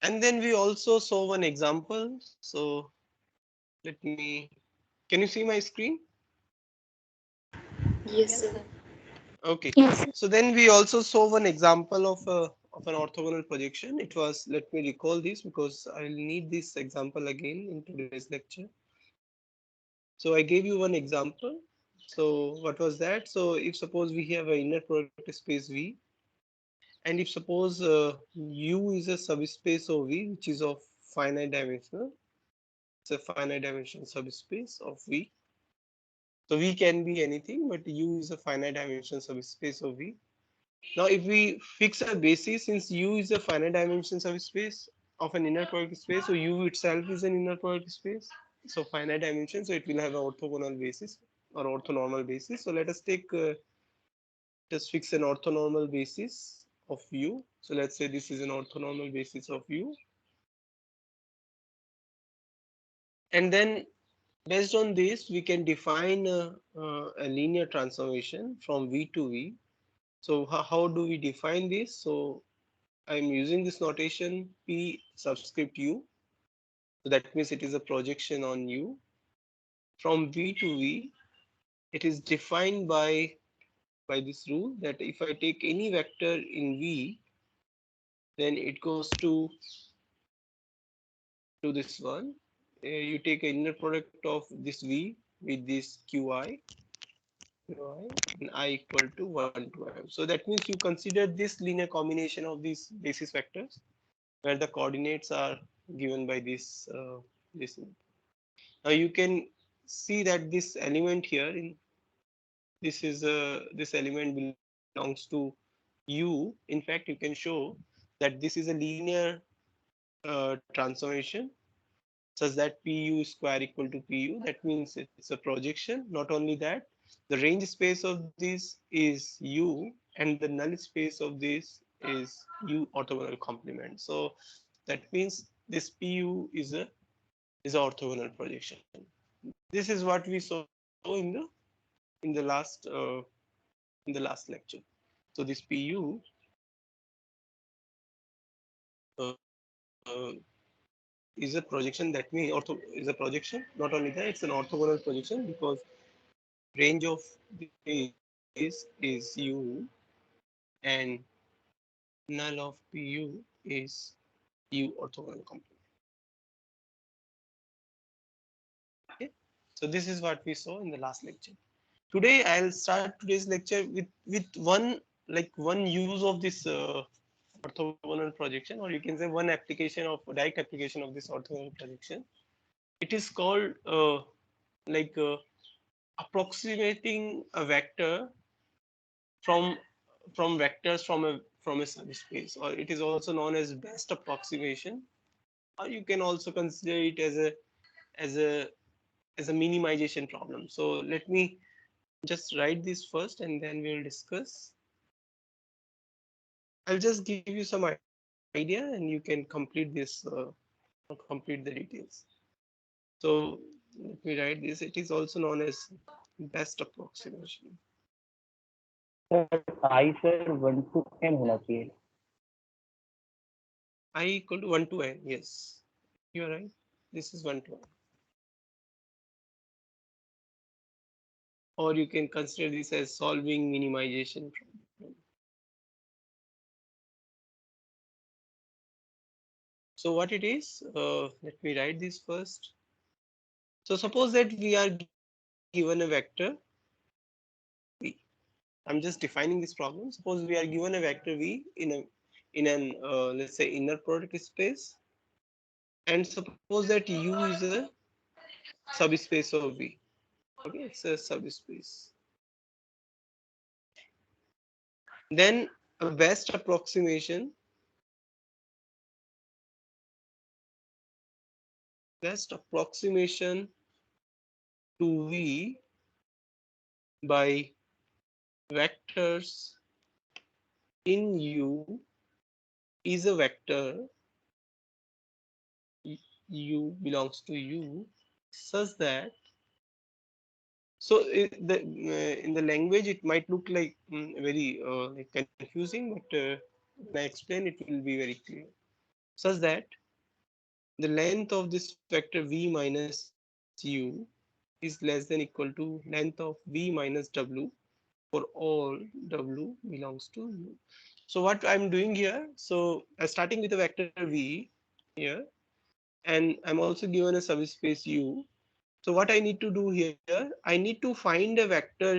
And then we also saw one example. So let me, can you see my screen? Yes, Yes, sir. sir. Okay. Yes. So then we also saw one example of an orthogonal projection. It was, let me recall this because I'll need this example again in today's lecture. So I gave you one example. So what was that? So if suppose we have an inner product space V, and if suppose U is a subspace of V, which is of finite dimensional, it's a finite dimensional subspace of V. So V can be anything, but U is a finite dimensional subspace of V. Now, if we fix a basis, since U is a finite dimension subspace of an inner product space, so U itself is an inner product space, so finite dimension, so it will have an orthogonal basis or orthonormal basis. So let us take just fix an orthonormal basis of U. So let's say this is an orthonormal basis of U, and then based on this, we can define a linear transformation from V to V. So how do we define this? So I'm using this notation P subscript U. So that means it is a projection on U. From V to V, it is defined by this rule that if I take any vector in V, then it goes to this one. You take an inner product of this V with this Qi and I equal to 1 to m. So that means you consider this linear combination of these basis vectors where the coordinates are given by this. Now you can see that this element here in this element belongs to U. In fact, you can show that this is a linear transformation such that Pu square equal to Pu. That means it's a projection. Not only that, the range space of this is U, and the null space of this is U orthogonal complement. So that means this Pu is a orthogonal projection. This is what we saw in the last lecture. So this Pu uh, is a projection. That means ortho is a projection. Not only that, it's an orthogonal projection because range of this is U and null of Pu is U orthogonal complement. Okay. So this is what we saw in the last lecture. Today I'll start today's lecture with one use of this orthogonal projection, or you can say one application of direct application of this orthogonal projection. It is called like approximating a vector from vectors from a subspace, or it is also known as best approximation, or you can also consider it as a as a minimization problem. So let me just write this first and then we'll discuss. I'll just give you some idea and you can complete this complete the details. So let me write this. It is also known as best approximation. Sir I sir 1 to n होना चाहिए. I equal to 1 to n. Yes, you are right. This is 1 to n. Or you can consider this as solving minimization problem. So what it is, let me write this first. So suppose that we are given a vector v. I'm just defining this problem. Suppose we are given a vector v in an let's say inner product space, and suppose that U is a subspace of V. Okay, it's a subspace. Then a best approximation to V by vectors in U is a vector U belongs to U such that, so in the language it might look like very like confusing, but when I explain it will be very clear. such that the length of this vector v minus u is less than equal to length of v minus w for all w belongs to u. So what I'm doing here, so I'm starting with a vector v here, and I'm also given a subspace u. So what I need to do here, I need to find a vector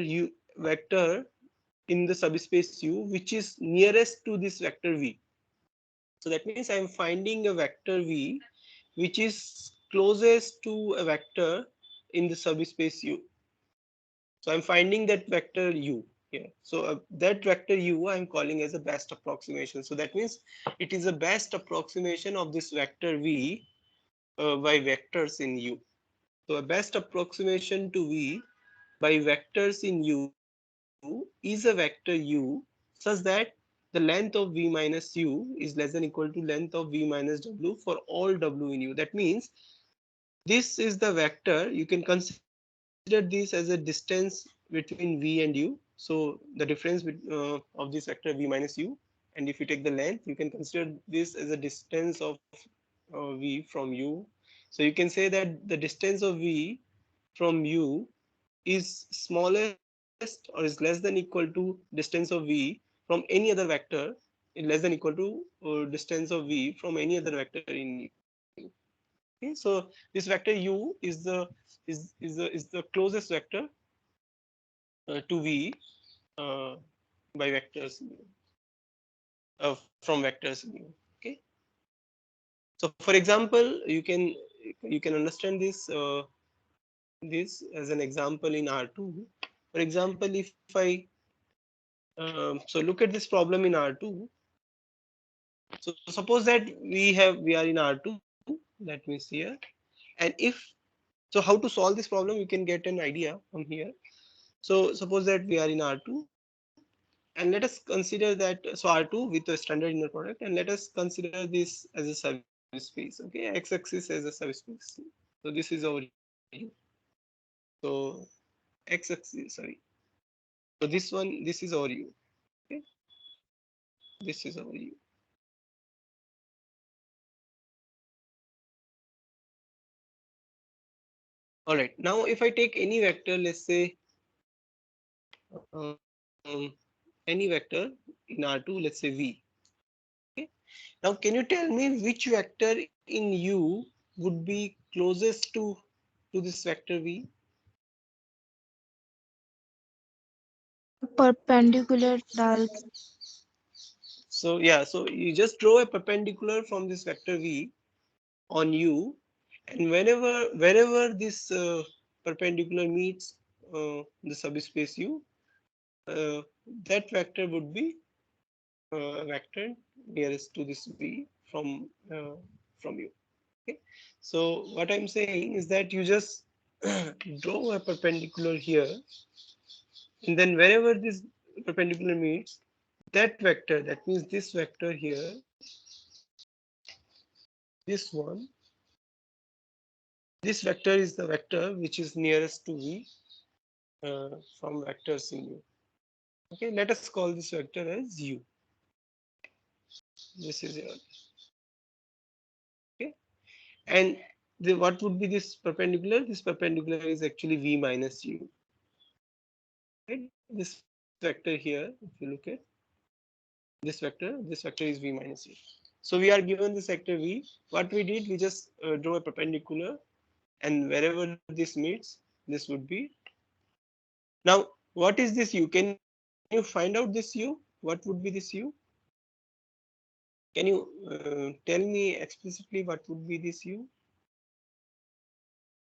in the subspace u which is nearest to this vector v. So that means I'm finding a vector v which is closest to a vector in the subspace u. So I'm finding that vector u here. So that vector u I'm calling as a best approximation. So that means it is a best approximation of this vector v by vectors in u. So a best approximation to v by vectors in u is a vector u such that the length of v minus u is less than equal to length of v minus w for all w in u. That means this is the vector. You can consider this as a distance between v and u. So the difference of this vector v minus u, and if you take the length, you can consider this as a distance of v from u. So you can say that the distance of v from u is smallest or is less than equal to distance of v from any other vector, is less than equal to distance of v from any other vector in u. Okay, so this vector u is the closest vector to v uh, by vectors from vectors in u. Okay, so for example, you can understand this as an example in R2. For example, if I so look at this problem in R2. So suppose that we are in R2, that means here, and if so, how to solve this problem? You can get an idea from here. So suppose that we are in R2, and let us consider that so R2 with a standard inner product, and let us consider this as a subspace. Okay, x-axis as a subspace. So this is our u. So x-axis, sorry. So this is our u. Okay, this is our u. All right. Now, if I take any vector, let's say um, any vector in R2, let's say V. Okay. Now, can you tell me which vector in U would be closest to this vector V? perpendicular diagonal. So yeah, so you just draw a perpendicular from this vector V on U, and wherever this perpendicular meets the subspace U, uh, that vector would be vector nearest to this V from U. Okay. So what I'm saying is that you just draw a perpendicular here, and then wherever this perpendicular meets that vector, that means this vector here, this one, this vector is the vector which is nearest to V from vectors in U. Okay, let us call this vector as U. This is your, okay, and what would be this perpendicular? This perpendicular is actually V minus U. Right? This vector here, if you look at this vector is V minus U. So we are given this vector V. What we did, we just draw a perpendicular, and wherever this meets, this would be. Now, what is this U? Can you find out this U? What would be this U? Can you tell me explicitly what would be this U,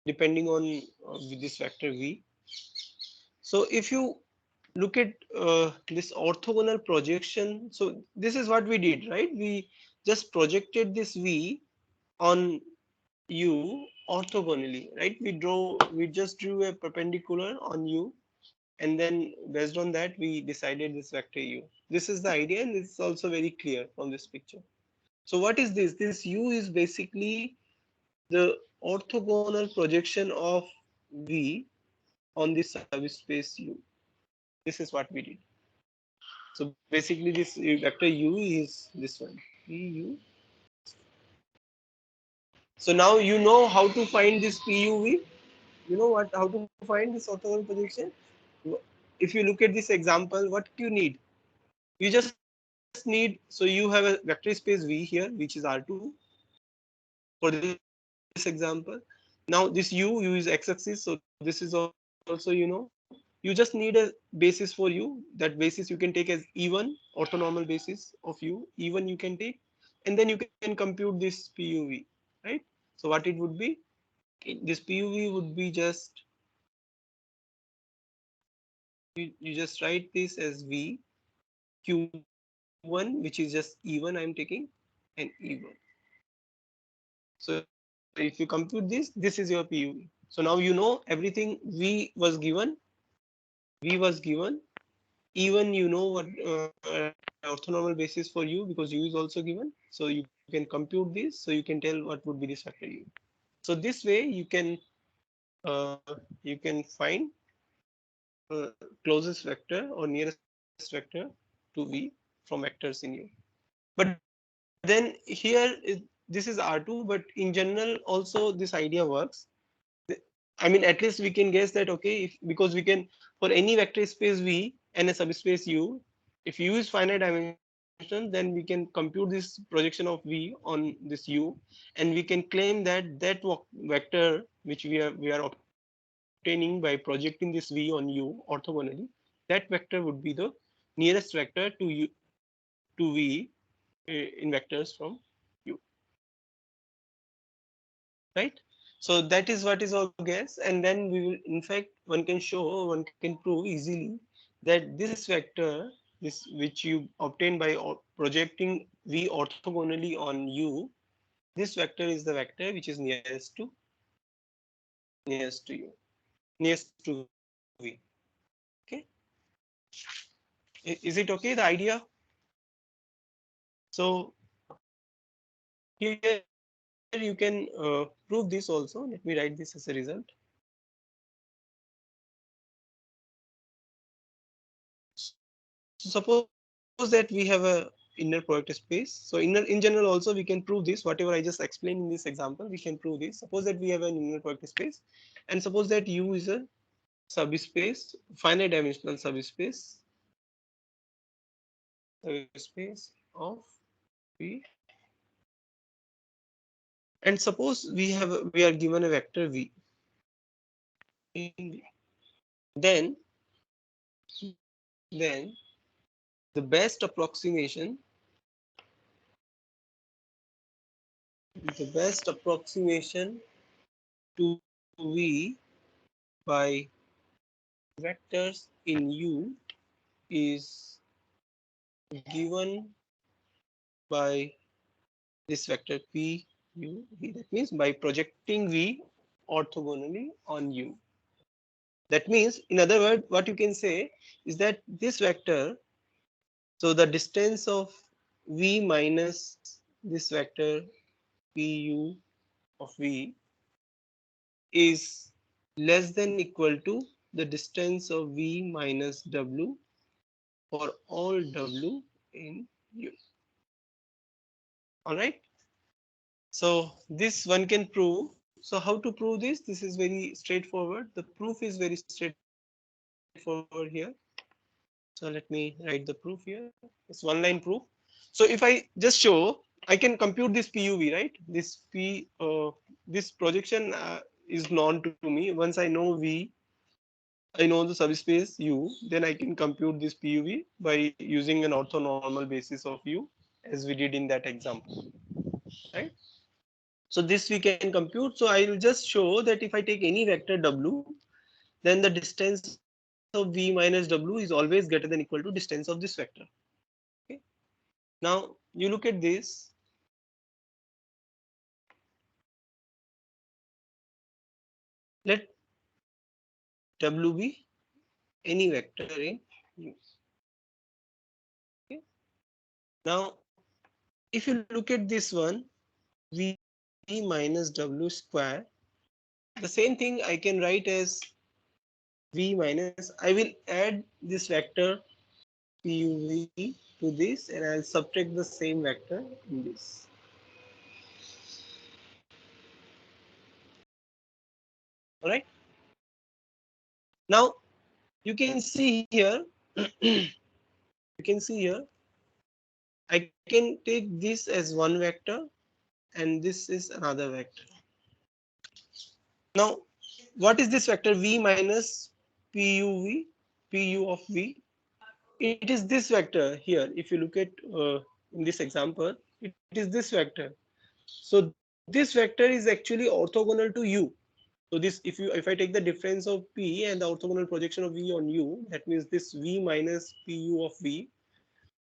depending on this vector V? So if you look at this orthogonal projection, so this is what we did, right? We just projected this V on U orthogonally, right? We just drew a perpendicular on U, and then based on that we decided this vector U. This is the idea, and it's also very clear from this picture. So what is this? This U is basically the orthogonal projection of V on the subspace U. This is what we did. So basically this vector U is this one, VU. So now you know how to find this PUV. You know what how to find this orthogonal projection. If you look at this example, what you need, you just need, so you have a vector space V here, which is R2 for this example. Now this U is x-axis, so this is also you just need a basis for U. That basis you can take as E1, orthonormal basis of U. E1 you can take, and then you can compute this PUV, right? So what it would be, this PUV would be just you just write this as V Q1, which is just E1 I'm taking, and E1. So if you compute this, this is your PUV. So now you know everything V was given. Even you know what orthonormal basis for U, because U is also given. So you can compute this. So you can tell what would be this factor U. So this way you can find closest vector or nearest vector to V from vectors in U. But then here this is R2, but in general also this idea works. I mean, at least we can guess that, okay, if, because we can, for any vector space V and a subspace U, if U is finite dimension, then we can compute this projection of V on this U, and we can claim that vector which we are obtaining by projecting this V on U orthogonally, that vector would be the nearest vector to V in vectors from U, right? So that is what is our guess, and then we will, in fact, one can prove easily that this vector, this which you obtain by projecting V orthogonally on U, this vector is the vector which is nearest to U, nearest to V. Okay, is it okay, the idea? So here you can prove this also. Let me write this as a result. So suppose that we have a inner product space. So in general also we can prove this. Whatever I just explained in this example, we can prove this. Suppose that we have an inner product space, and suppose that U is a subspace, finite dimensional subspace of V, and suppose we are given a vector V in V. Then then the best approximation to V by vectors in U is given by this vector P U V. That means by projecting V orthogonally on U. That means, in other words, what you can say is that this vector, so the distance of V minus this vector PU of V is less than equal to the distance of V minus W for all W in U. All right. So this one can prove. So how to prove this? This is very straightforward. The proof is very straightforward here. So let me write the proof here. It's one line proof. So if I just show, I can compute this PUV, right? This projection is known to me. Once I know V, I know the subspace U, then I can compute this PUV by using an orthonormal basis of U, as we did in that example, right? So this we can compute. So I will just show that if I take any vector W, then the distance of V minus W is always greater than equal to distance of this vector. Okay. Now you look at this. Let W be any vector in U. Okay. Now if you look at this one, V minus W square, the same thing I can write as V minus, I will add this vector PUV to this, and I'll subtract the same vector in this. All right. Now you can see here, you can see here, I can take this as one vector and this is another vector. Now, what is this vector v minus puv, pu of v? It is this vector here. If you look at in this example, it is this vector. So this vector is actually orthogonal to u. So this, if I take the difference of p and the orthogonal projection of v on u, that means this v minus pu of v.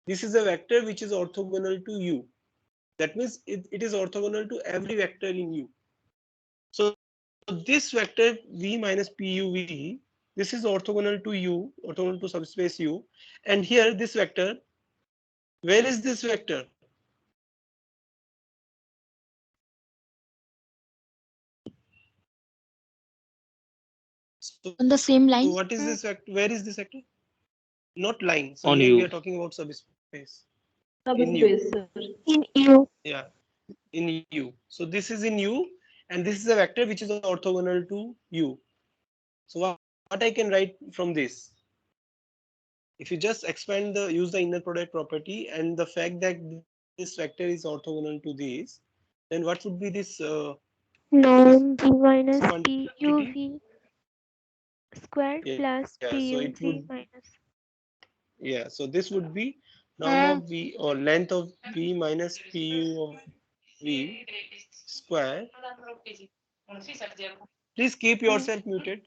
This is a vector which is orthogonal to u. That means it is orthogonal to every vector in u. So this vector v minus puv, this is orthogonal to u, orthogonal to subspace u. And here this vector, where is this vector? So On the what same is line. this vector? Where is this vector? Not line. So here On we are you. talking about subspace in u. Subspace, sir. In U. Yeah, in u. So this is in u, and this is a vector which is orthogonal to u. So what I can write from this? If you just expand the use the inner product property and the fact that this vector is orthogonal to this, then what would be this Norm v minus quantity? PUV squared Yeah, so plus it would, PUV minus. yeah, so this would be norm of v or length of v minus pu of v square. Please keep Hmm. yourself muted.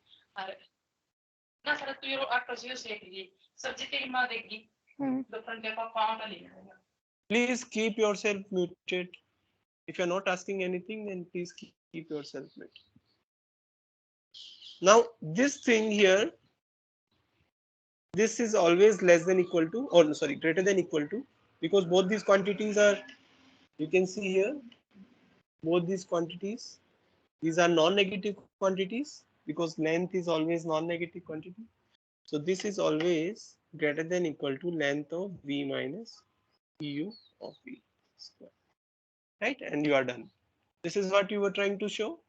Hmm. Please keep yourself muted. If you're not asking anything, then please keep yourself muted. Now, this thing here, this is always less than equal to, or sorry, greater than equal to, because both these quantities are, you can see here, both these quantities, these are non-negative quantities because length is always non-negative quantity. So this is always greater than equal to length of v minus pu of v square, right? And you are done. This is what you were trying to show,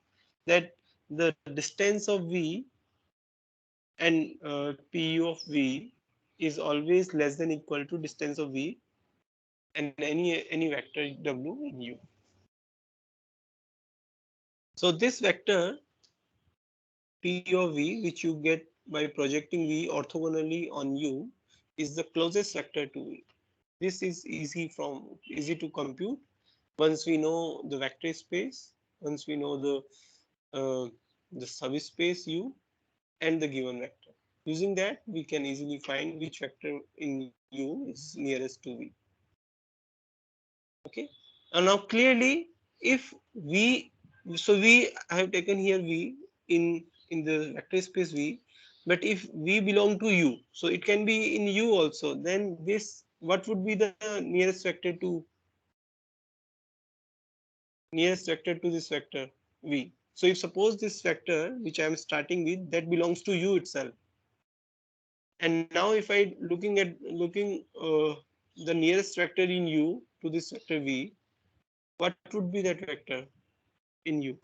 that the distance of v and pu of v is always less than equal to distance of v and any vector w in u. So this vector p of v, which you get by projecting v orthogonally on u, is the closest vector to v. This is easy to compute once we know the vector space, once we know the subspace u and the given vector. Using that, we can easily find which vector in u is nearest to v. Okay. And now clearly, if v, so v, I have taken here v in the vector space v, but if v belong to u, so it can be in u also. Then this, what would be the nearest vector to this vector v? So if suppose this vector which I am starting with that belongs to u itself, and now if I looking the nearest vector in u to this vector v, what would be that vector in u?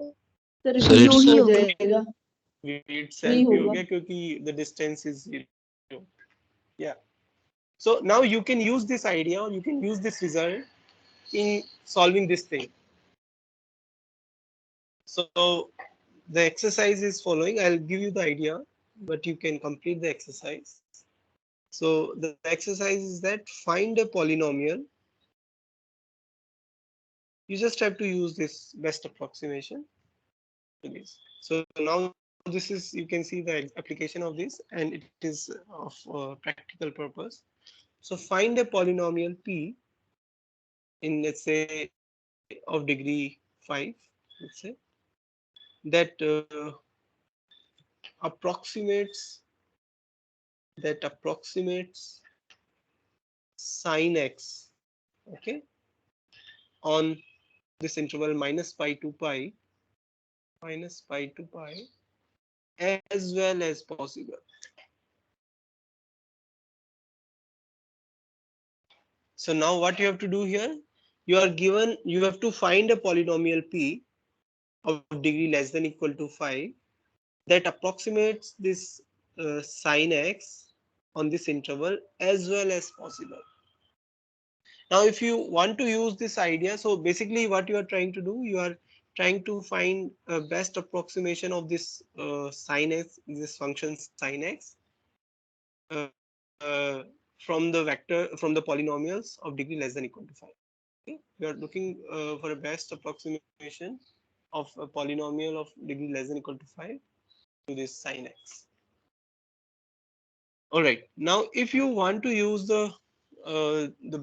Sir So v U हो ही होगा. जाएगा. v itself v ही हो होगा. गया क्योंकि the distance is 0. Yeah. So now you can use this idea or you can use this result in solving this thing. So the exercise is following. I'll give you the idea, but you can complete the exercise. So the exercise is that find a polynomial. You just have to use this best approximation to this. So now this is, you can see the application of this, and it is of practical purpose. So find a polynomial p in, let's say, of degree 5, let's say, that approximates sin x, okay, on this interval minus pi to pi, as well as possible. So now what you have to do here, you have to find a polynomial p of degree less than equal to 5 that approximates this sin x on this interval as well as possible. Now, if you want to use this idea, so basically what you are trying to do, you are trying to find a best approximation of this sin x, this function sin x, uh, from the vector, from the polynomials of degree less than equal to 5. Okay? We are looking for a best approximation of a polynomial of degree less than equal to 5 to this sin x. All right. Now, if you want to use the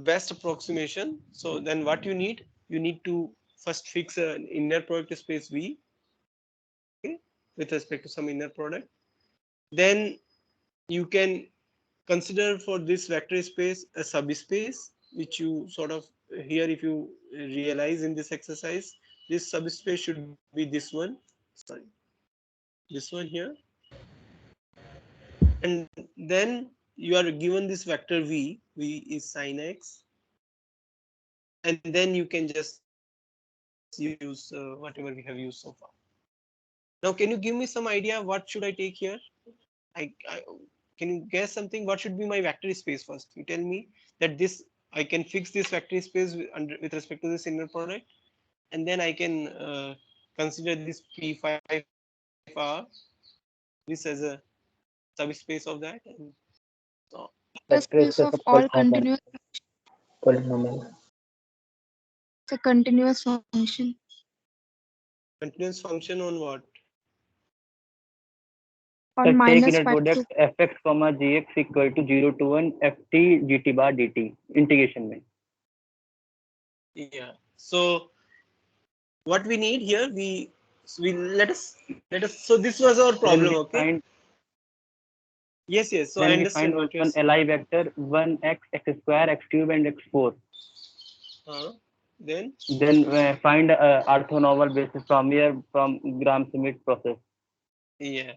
best approximation, so then what you need to first fix an inner product space V, okay, with respect to some inner product. Then you can consider for this vector space a subspace, which you sort of here, if you realize in this exercise, this subspace should be this one. Sorry, this one here. And then you are given this vector V. V is sin x. And then you can just use whatever we have used so far. Now, can you give me some idea what should I take here? I can you guess something? What should be my vector space first? You tell me that this I can fix this vector space with respect to this inner product, and then I can consider this P5R this as a subspace of that, and so The Vector space space of of all continuous, polynomial. it's a continuous function continuous function on what? on So take minus inner 5 product to fx comma gx equal to 0 to 1 ft gt bar dt integration में. Yeah. So what we need here, we let us. So this was our Then problem. we Okay. find Yes. Yes. So I then we understand find what you're one saying. Li vector 1x x square x cube and x4. Then Then find orthonormal basis from here from Gram-Schmidt process. yeah,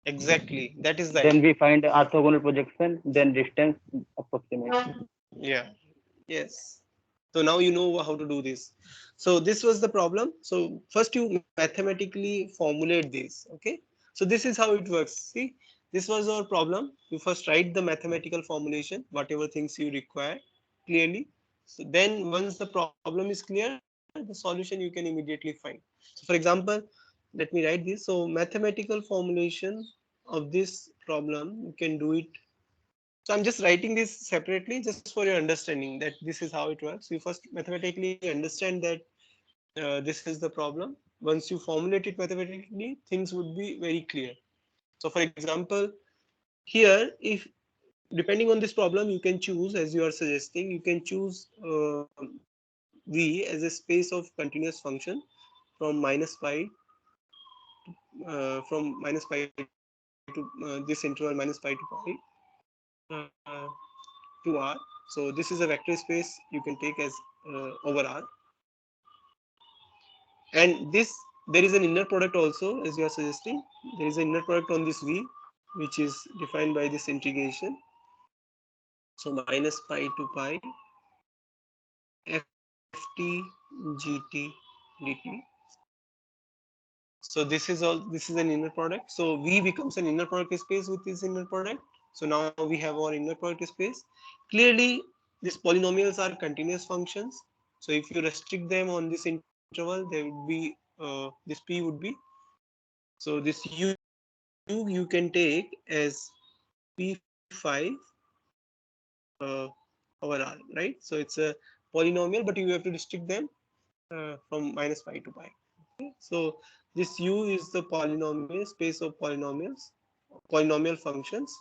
exactly. That is the Then idea. we find orthogonal projection. Then distance approximation. Yeah. Yes. So now you know how to do this. So this was the problem. So first you mathematically formulate this. Okay. So this is how it works. See, this was our problem. You first write the mathematical formulation, whatever things you require clearly. So then once the problem is clear, the solution you can immediately find. So for example, let me write this. So mathematical formulation of this problem, you can do it. So I'm just writing this separately just for your understanding that this is how it works. You first mathematically understand that this is the problem. Once you formulate it mathematically, things would be very clear. So for example, here, if depending on this problem, you can choose, as you are suggesting, you can choose V as a space of continuous function from minus pi to this interval minus pi to pi to R. So this is a vector space you can take as over R. And this, there is an inner product also, as you are suggesting. There is an inner product on this V, which is defined by this integration. So minus pi to pi ft gt dt. So this is all. This is an inner product. So V becomes an inner product space with this inner product. So now we have our inner product space. Clearly, these polynomials are continuous functions. So if you restrict them on this interval, there would be this P would be. So this U you can take as P5 uh, over R, right? So it's a polynomial, but you have to restrict them from minus pi to pi. Okay? So this U is the polynomial space of polynomial functions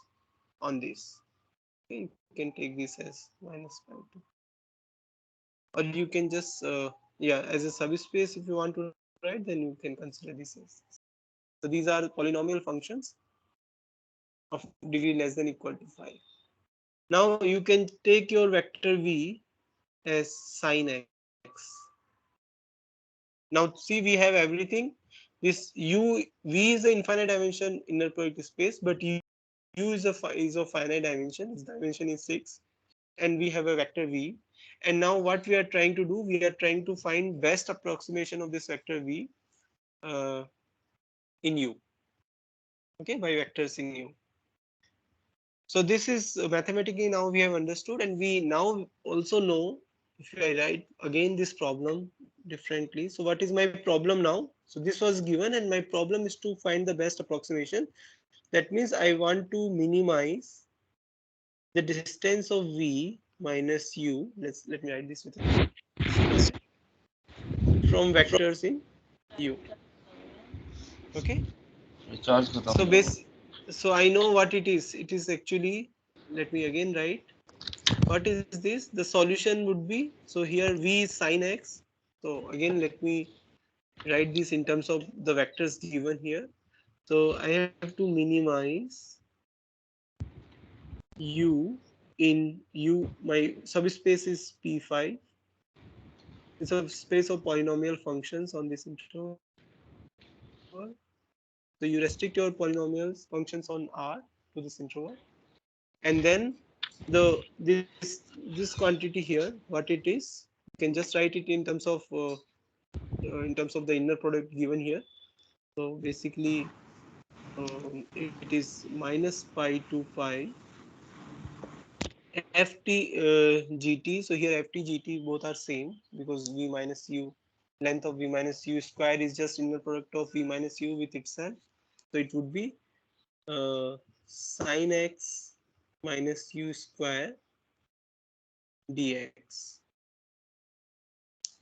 on this. Okay? You can take this as minus pi to, or you can just yeah, as a subspace if you want to write, then you can consider this as. So these are polynomial functions of degree less than equal to 5. Now you can take your vector V as sin x. Now see, we have everything. This U V is the infinite dimension inner product space, but U is of finite dimension. Its dimension is 6, and we have a vector V. And now what we are trying to do, we are trying to find best approximation of this vector V uh, in U. Okay, by vectors in U. So this is mathematically now we have understood, and we now also know if I write again this problem differently. So what is my problem now? So this was given, and my problem is to find the best approximation. That means I want to minimize the distance of V minus U. Let me write this with a square from vectors in U. Okay. Recharge खत्म So हो गया। so I know what it is. It is actually, let me again write. What is this? The solution would be, so here V is sine x. So again, let me write this in terms of the vectors given here. So I have to minimize U in U. My subspace is P5. It's a space of polynomial functions on this interval. So you restrict your polynomials functions on R to this interval, and then this quantity here, what it is, you can just write it in terms of the inner product given here. So basically, it is minus pi to pi ft gt. So here ft gt both are same because v minus u, length of v minus u square is just inner product of v minus u with itself. So it would be sine x minus u square dx.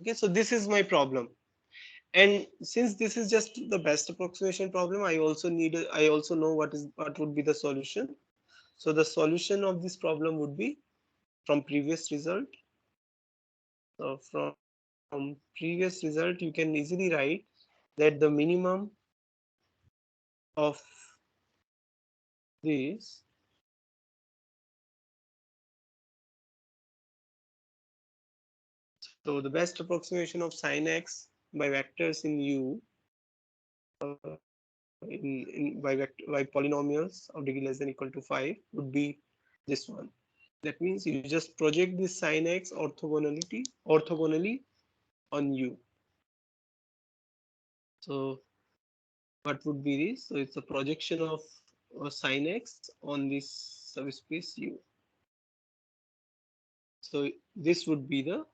Okay, so this is my problem. And since this is just the best approximation problem, I also know what would be the solution. So the solution of this problem would be from previous result. So from previous result, you can easily write that the minimum of this, so the best approximation of sine x by vectors in U by polynomials of degree less than equal to 5 would be this one. That means you just project this sine x orthogonally on U. So what would be this? So it's a projection of sine x on this subspace U. So this would be the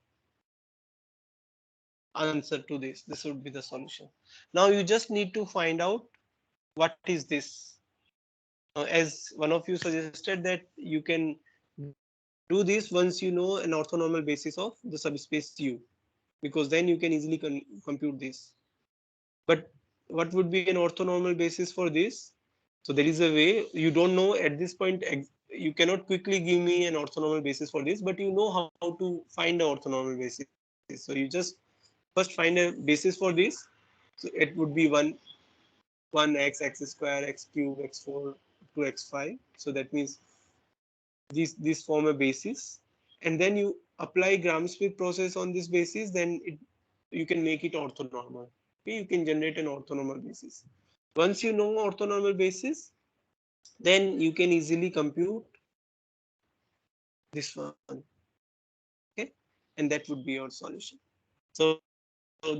answer to this. This would be the solution. Now you just need to find out what is this. As one of you suggested that you can do this once you know an orthonormal basis of the subspace U, because then you can easily compute this. But what would be an orthonormal basis for this? So there is a way. You don't know at this point, you cannot quickly give me an orthonormal basis for this, but you know how to find an orthonormal basis. So you just first find a basis for this. So it would be 1 x square, x cube, x4 to x5. So that means these form a basis, and then you apply Gram-Smith process on this basis, then you can make it orthonormal. Okay, you can generate an orthonormal basis. Once you know orthonormal basis, then you can easily compute this one. Okay, and that would be your solution. So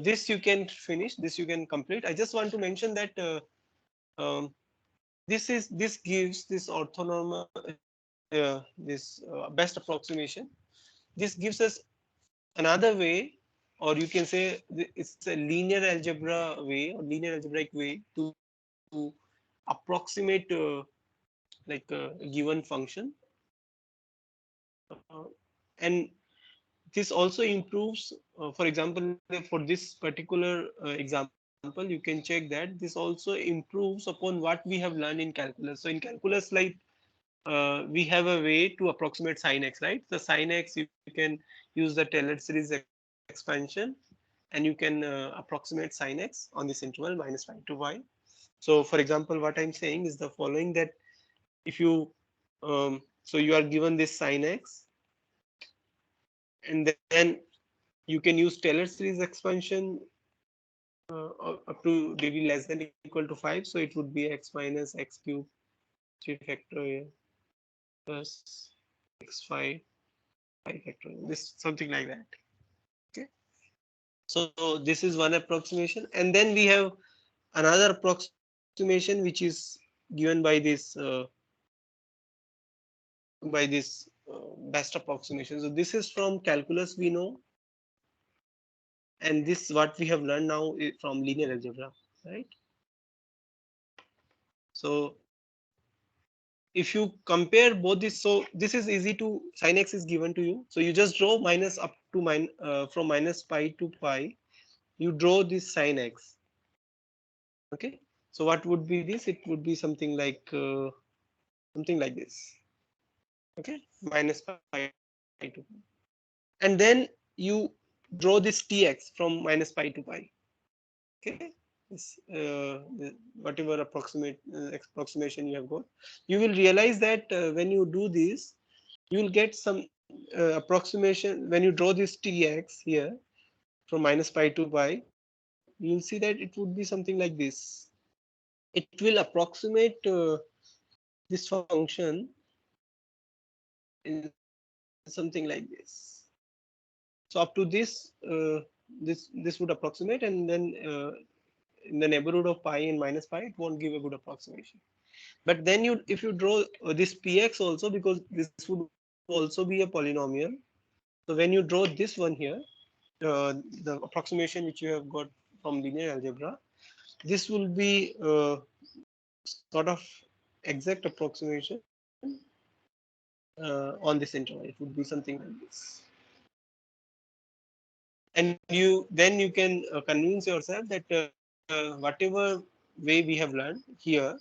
this you can finish, this you can complete. I just want to mention that um, this gives this orthonormal this best approximation. This gives us another way, or you can say it's a linear algebra way or linear algebraic way to approximate like a given function. And this also improves, for example, for this particular example, you can check that this also improves upon what we have learned in calculus. So in calculus, like we have a way to approximate sin x, right? The sin x, you can use the Taylor series expansion, and you can approximate sin x on this interval minus pi to y. So for example, what I'm saying is the following, that if you so you are given this sin x, and then you can use Taylor series expansion up to degree less than equal to 5. So it would be x minus x cube 3 factorial plus x5 5 factorial, this something like that. Okay, so this is one approximation, and then we have another approximation which is given by this best approximation. So this is from calculus we know, and this what we have learned now from linear algebra, right? So if you compare both this, so this is easy to, sin x is given to you, so you just draw minus up to from minus pi to pi, you draw this sin x. Okay, so what would be this? It would be something like this. Okay, minus pi to pi. And then you draw this tx from minus pi to pi. Okay, this whatever approximation you have got, you will realize that when you do this, you will get some approximation. When you draw this tx here from minus pi to pi, you will see that it would be something like this. It will approximate this function in something like this. So up to this would approximate, and then in the neighborhood of pi and minus pi, it won't give a good approximation. But then you, if you draw this px also, because this would also be a polynomial. So when you draw this one here, the approximation which you have got from linear algebra, this will be sort of exact approximation on this interval. It would be something like this. And then you can convince yourself that whatever way we have learned here,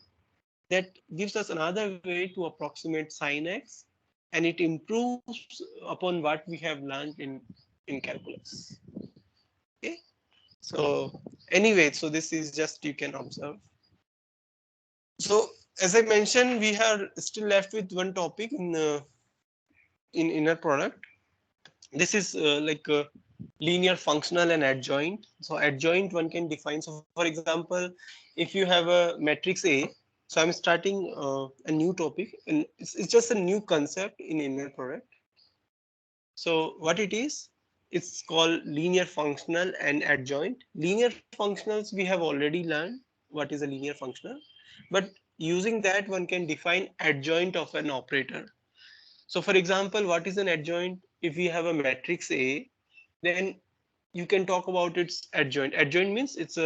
that gives us another way to approximate sin x, and it improves upon what we have learned in calculus. Okay, so anyway, so this is just, you can observe. So as I mentioned, we are still left with one topic in inner product. This is like linear functional and adjoint. So adjoint one can define. So for example, if you have a matrix A, so I'm starting a new topic, and it's just a new concept in inner product. So what it is, it's called linear functional and adjoint. Linear functionals we have already learned what is a linear functional, but using that one can define adjoint of an operator. So for example, what is an adjoint? If we have a matrix A, then you can talk about its adjoint. Adjoint means it's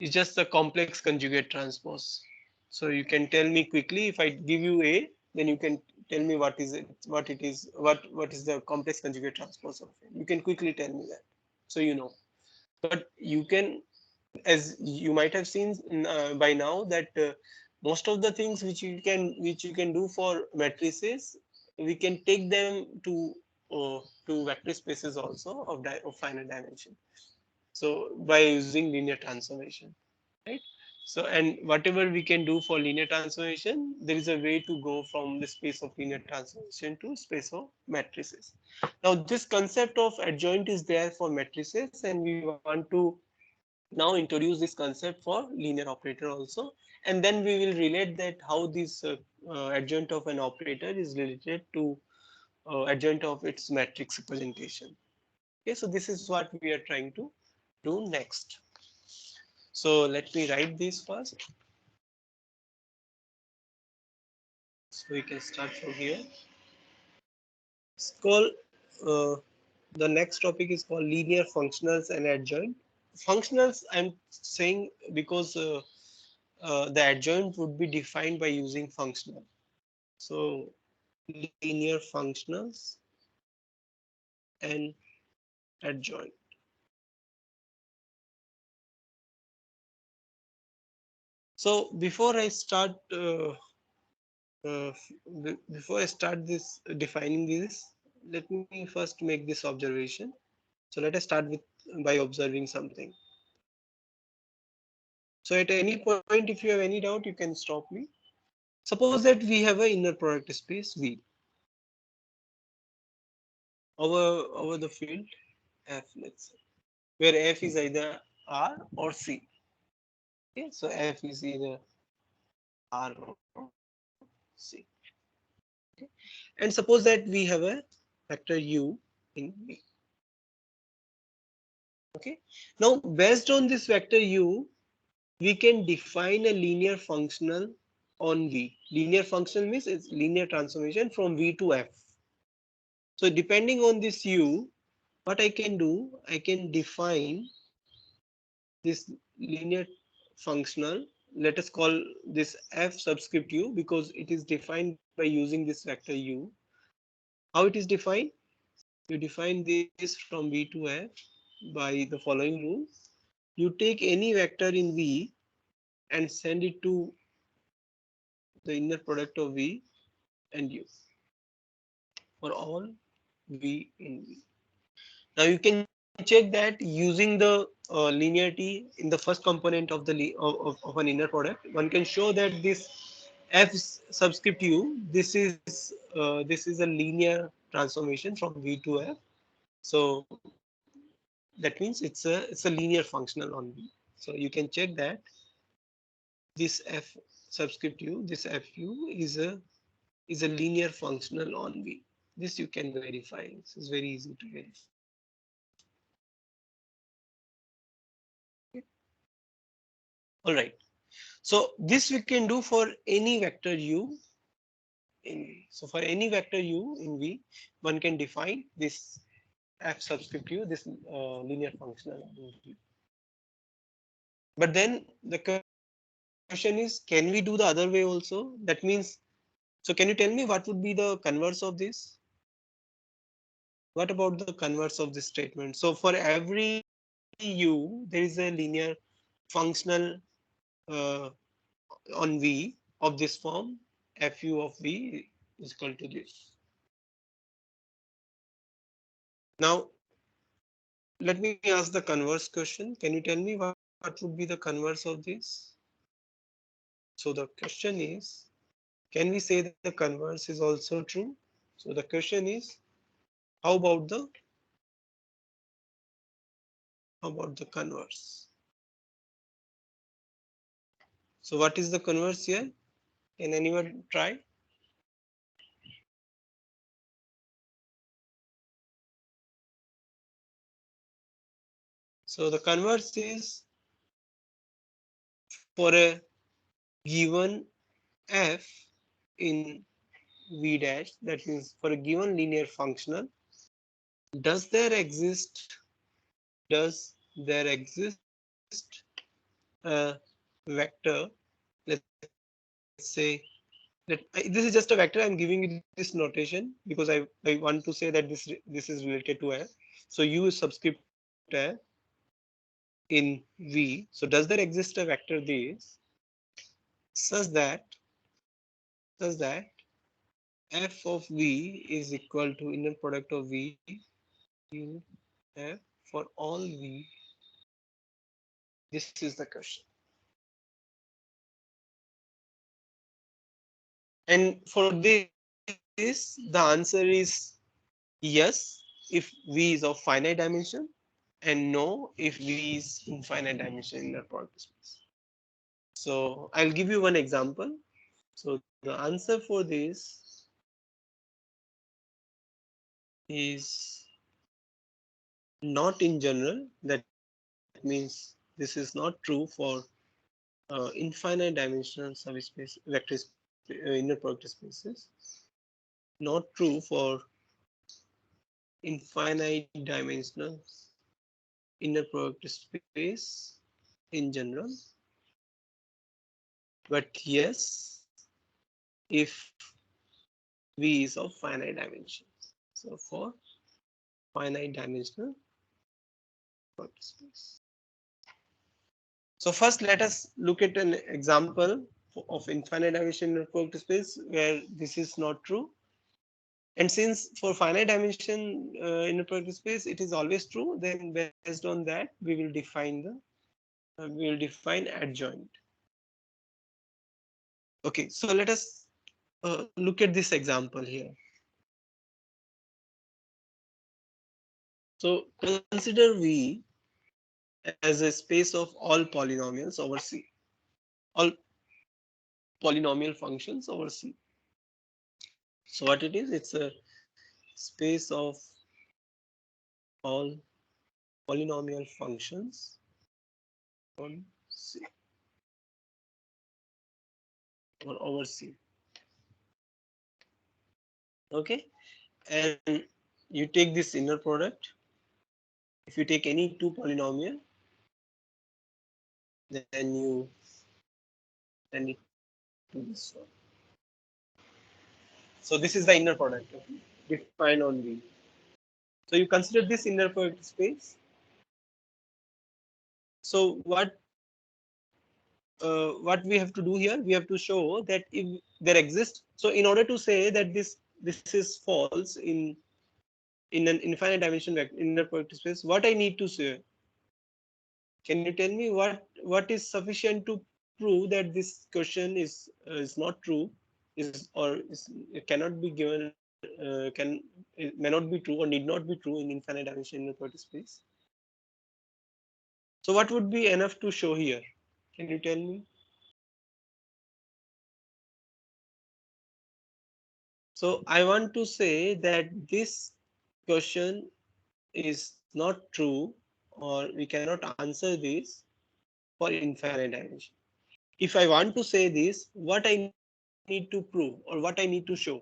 just a complex conjugate transpose. So you can tell me quickly, if I give you A, then you can tell me what is it, what it is, what is the complex conjugate transpose of it. You can quickly tell me that. So you know. But you can, as you might have seen by now, that most of the things which you can do for matrices, we can take them to vector spaces also of finite dimension. So by using linear transformation, right? So, and whatever we can do for linear transformation, there is a way to go from the space of linear transformation to space of matrices. Now this concept of adjoint is there for matrices, and we want to now introduce this concept for linear operator also, and then we will relate that how this adjoint of an operator is related to adjoint of its matrix representation. Okay, so this is what we are trying to do next. So let me write this first. So we can start from here. It's called the next topic is called linear functionals and adjoint. Functionals I'm saying because the adjoint would be defined by using functional. So linear functionals and adjoint. So uh, before I start this defining this, let me first make this observation. So let us start with by observing something. So at any point, if you have any doubt, you can stop me. Suppose that we have an inner product space V over the field F, let's say, where F is either R or C. Okay, so F is either R or C. Okay. And suppose that we have a vector U in V. Okay. Now, based on this vector U, we can define a linear functional on V. Linear function means it's linear transformation from V to F. So depending on this U, what I can do, I can define this linear functional. Let us call this F subscript U because it is defined by using this vector U. How it is defined? You define this from V to F by the following rule. You take any vector in V and send it to the inner product of V and U for all V in V. Now you can check that using the linearity in the first component of the of an inner product. One can show that this F subscript U, this is a linear transformation from V to F. So that means it's a linear functional on V. So you can check that this F subscript U, this Fu is a linear functional on V. This you can verify. This is very easy to verify. All right. So this we can do for any vector U in V. So for any vector U in V, one can define this F subscript U, this linear functional in V. But then the question is, can we do the other way also? That means, so can you tell me what would be the converse of this? What about the converse of this statement? So for every U, there is a linear functional uh, on V of this form, Fu of V is equal to this. Now, let me ask the converse question. Can you tell me what would be the converse of this? So the question is, can we say that the converse is also true? So the question is, how about the converse? So what is the converse here? Can anyone try? So the converse is for a given f in v dash, that means for a given linear functional, does there exist a vector? Let's say this is just a vector. I'm giving you this notation because I want to say that this is related to f. So u is subscript f in v. So does there exist a vector this such that f of v is equal to inner product of v in f for all v? This is the question. And for this, the answer is yes if v is of finite dimension, and no if v is infinite dimension in the product space. So I'll give you one example. So the answer for this is not in general. That means this is not true for infinite dimensional subspace vector inner product spaces. Not true for infinite dimensional inner product space in general. But yes, if V is of finite dimension. So for finite dimensional product space. So first, let us look at an example of infinite dimensional product space where this is not true. And since for finite dimension in a product space, it is always true, then based on that, we will define adjoint. Okay, so let us look at this example here. So consider V as a space of all polynomials over C, all polynomial functions over C. So what it is? It's a space of all polynomial functions on C. or over C. Okay, and you take this inner product. If you take any two polynomial, then you send it to this one. So this is the inner product, okay, defined on V. So you consider this inner product space. So what we have to do here, we have to show that if there exists. So in order to say that this is false in an infinite dimension vector inner product space, what I need to say? Can you tell me what is sufficient to prove that this question is not true, is or is, it cannot be given, can it may not be true or need not be true in infinite dimension inner product space? So what would be enough to show here? Can you tell me? So I want to say that this question is not true, or we cannot answer this for infinite dimension. If I want to say this, what I need to prove or what I need to show?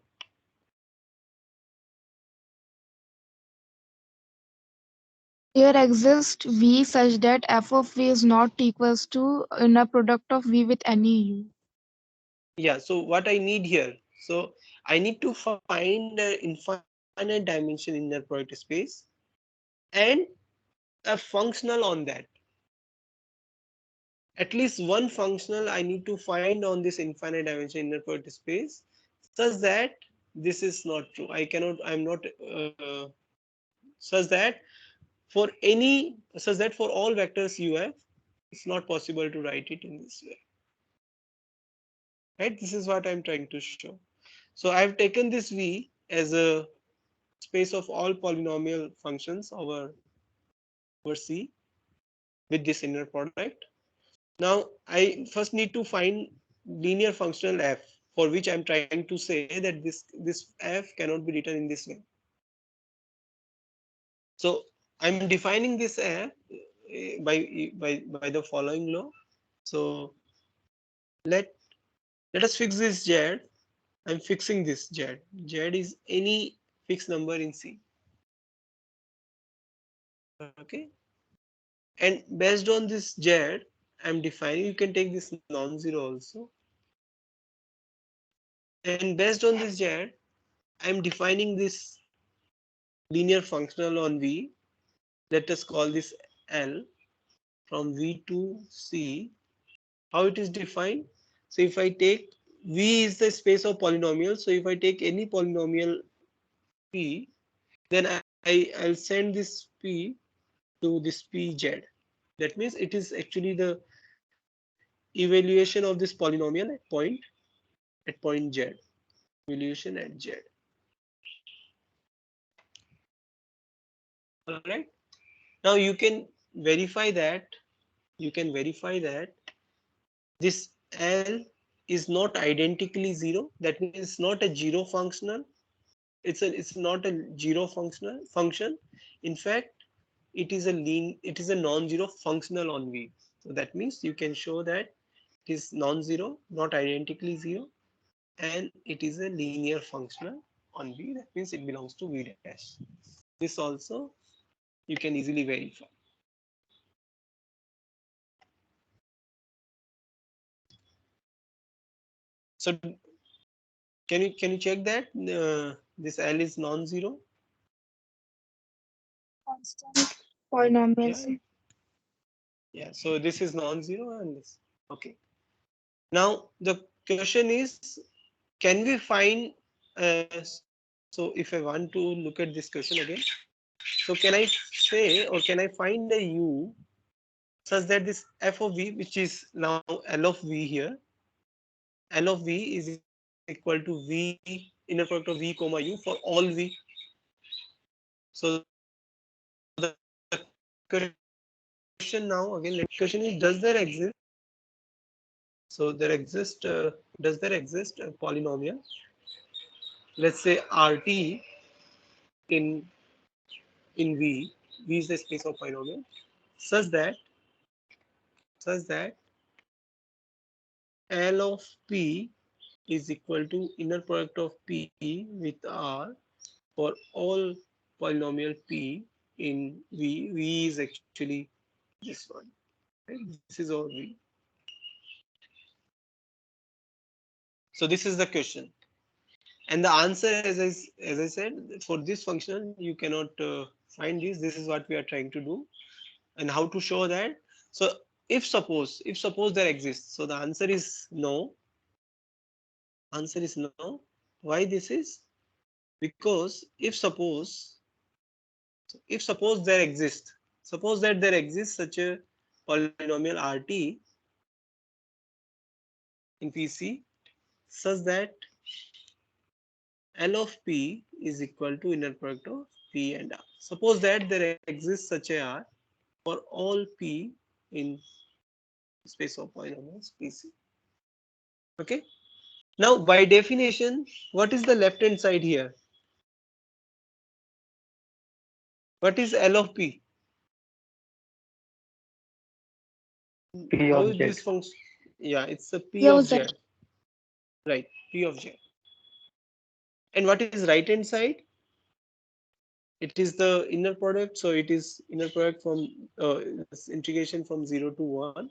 There exists V such that f of V is not equals to inner product of V with any U. Yeah, so what I need here, so I need to find the infinite dimension inner product space and a functional on that. At least one functional I need to find on this infinite dimension inner product space such that this is not true. I'm not such that for any such that for all vectors you have, it's not possible to write it in this way. Right? This is what I'm trying to show. So I've taken this V as a space of all polynomial functions over C with this inner product. Now I first need to find linear functional f, for which I'm trying to say that this f cannot be written in this way. So I'm defining this f by the following law. So let let us fix this z. I'm fixing this z. Z is any fixed number in C. Okay, and based on this z, I'm defining. You can take this non-zero also. And based on this z, I'm defining this linear functional on V. Let us call this L from V to C. How it is defined? So if I take V is the space of polynomials. So if I take any polynomial P, then I'll send this P to this PZ. That means it is actually the evaluation of this polynomial at point Z. Evaluation at Z. All right. Now you can verify that. You can verify that this L is not identically zero. That means it's not a zero functional. It's not a zero functional function. In fact, it is a non-zero functional on V. So that means you can show that it is non-zero, not identically zero, and it is a linear functional on V. That means it belongs to V dash. This also you can easily verify. So can you check that this L is non-zero? Constant polynomials. Yeah, yeah. So this is non-zero and this. Okay. Now the question is, can we find? So if I want to look at this question again, so can I say or can I find a U such that this f of v, which is now L of v here, L of v is equal to v inner product of v comma u for all v. So the question now again, question is, does there exist? So does there exist a polynomial? Let's say RT in V is the space of polynomial such that such that L of P is equal to inner product of P with R for all polynomial P in V. V is actually this one. Right? This is our V. So this is the question. And the answer, as I said, for this function, you cannot find this. This is what we are trying to do. And how to show that? So if suppose there exists, so the answer is no. Answer is no. Why this is? Because if suppose there exists, suppose that there exists such a polynomial RT in PC such that L of P is equal to inner product of P and R. Suppose that there exists such a R for all P in space of polynomials PC. Okay. Now, by definition, what is the left hand side here? What is L of P? P How of is Z. this function? Yeah, it's a P Yo, of Z. Z, right? P of Z. And what is right hand side? It is the inner product. So it is inner product from integration from 0 to 1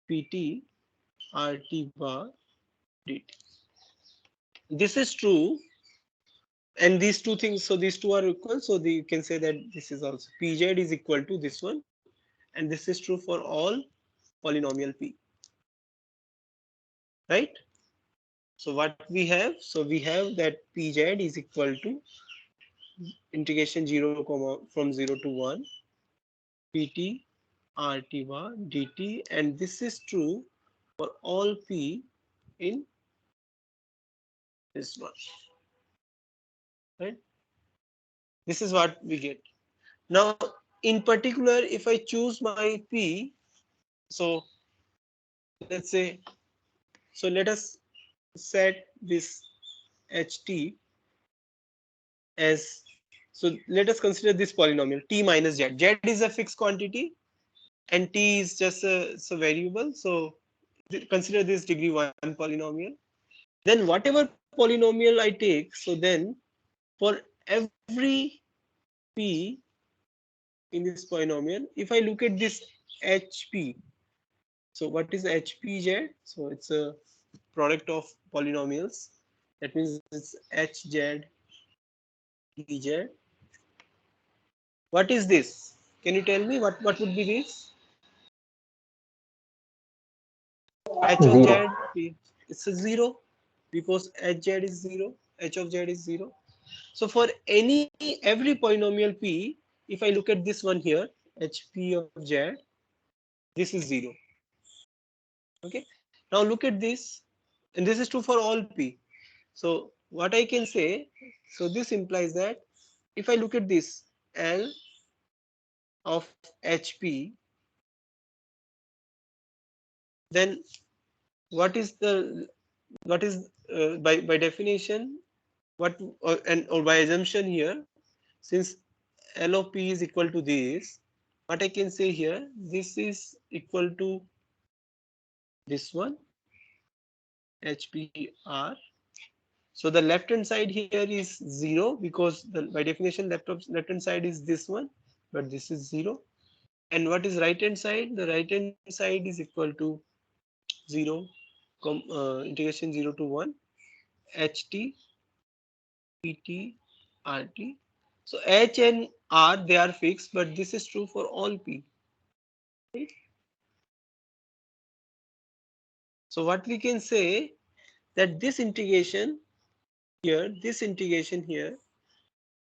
Pt RT bar dt. This is true. And these two things, so these two are equal. So you can say that this is also Pz is equal to this one. And this is true for all polynomial P. Right? So what we have? So we have that Pz is equal to integration 0 comma from 0 to 1 Pt RT bar dt, and this is true for all P in this one. Right? This is what we get. Now, in particular, if I choose my P, so let's say, so let us set this HT as, so let us consider this polynomial T minus Z. Z is a fixed quantity and T is just a variable. So consider this degree 1 polynomial. Then whatever polynomial I take, so then for every P in this polynomial, if I look at this HP, so what is HPZ? So it's a product of polynomials. That means it's HZ, PZ. What is this? Can you tell me what would be this? H of Zero. Z, it's a zero because HZ is zero, H of Z is zero. So for every polynomial P, if I look at this one here, HP of Z, this is zero. Okay. Now look at this, and this is true for all P. So what I can say, so this implies that if I look at this L of HP, then what is the what is by definition what or by assumption here, since L of P is equal to this, what I can say here, this is equal to this one HPR. So the left hand side here is 0 because by definition left hand side is this one, but this is 0. And what is right hand side? The right hand side is equal to 0 integration 0 to 1 HT PT RT. So H and R, they are fixed, but this is true for all P. Right? So what we can say that this integration here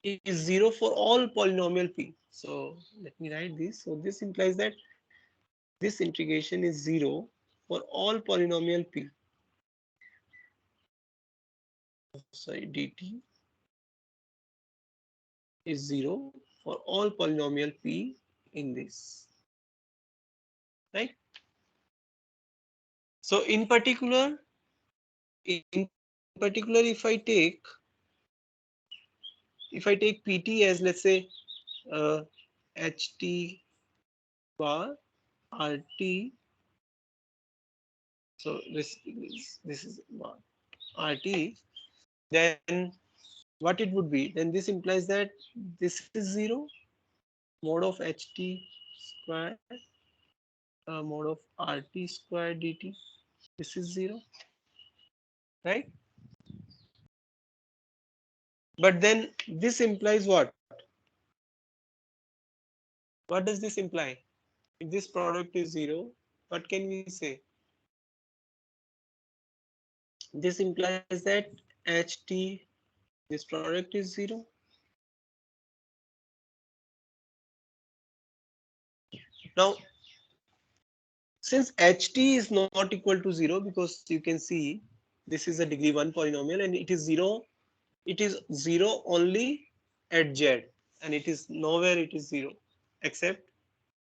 is 0 for all polynomial P. So let me write this. So this implies that this integration is 0 for all polynomial P. Sorry, dt is 0 for all polynomial P in this. Right? So in particular, if I take PT as, let's say, HT bar RT, so this is bar. RT, then what it would be? Then this implies that this is 0 mod of HT square mod of RT square dt. This is 0, right? But then this implies what? What does this imply? If this product is 0, what can we say? This implies that HT, this product is 0. Now, since HT is not equal to 0, because you can see this is a degree 1 polynomial and it is 0, it is 0 only at Z, and it is nowhere it is 0 except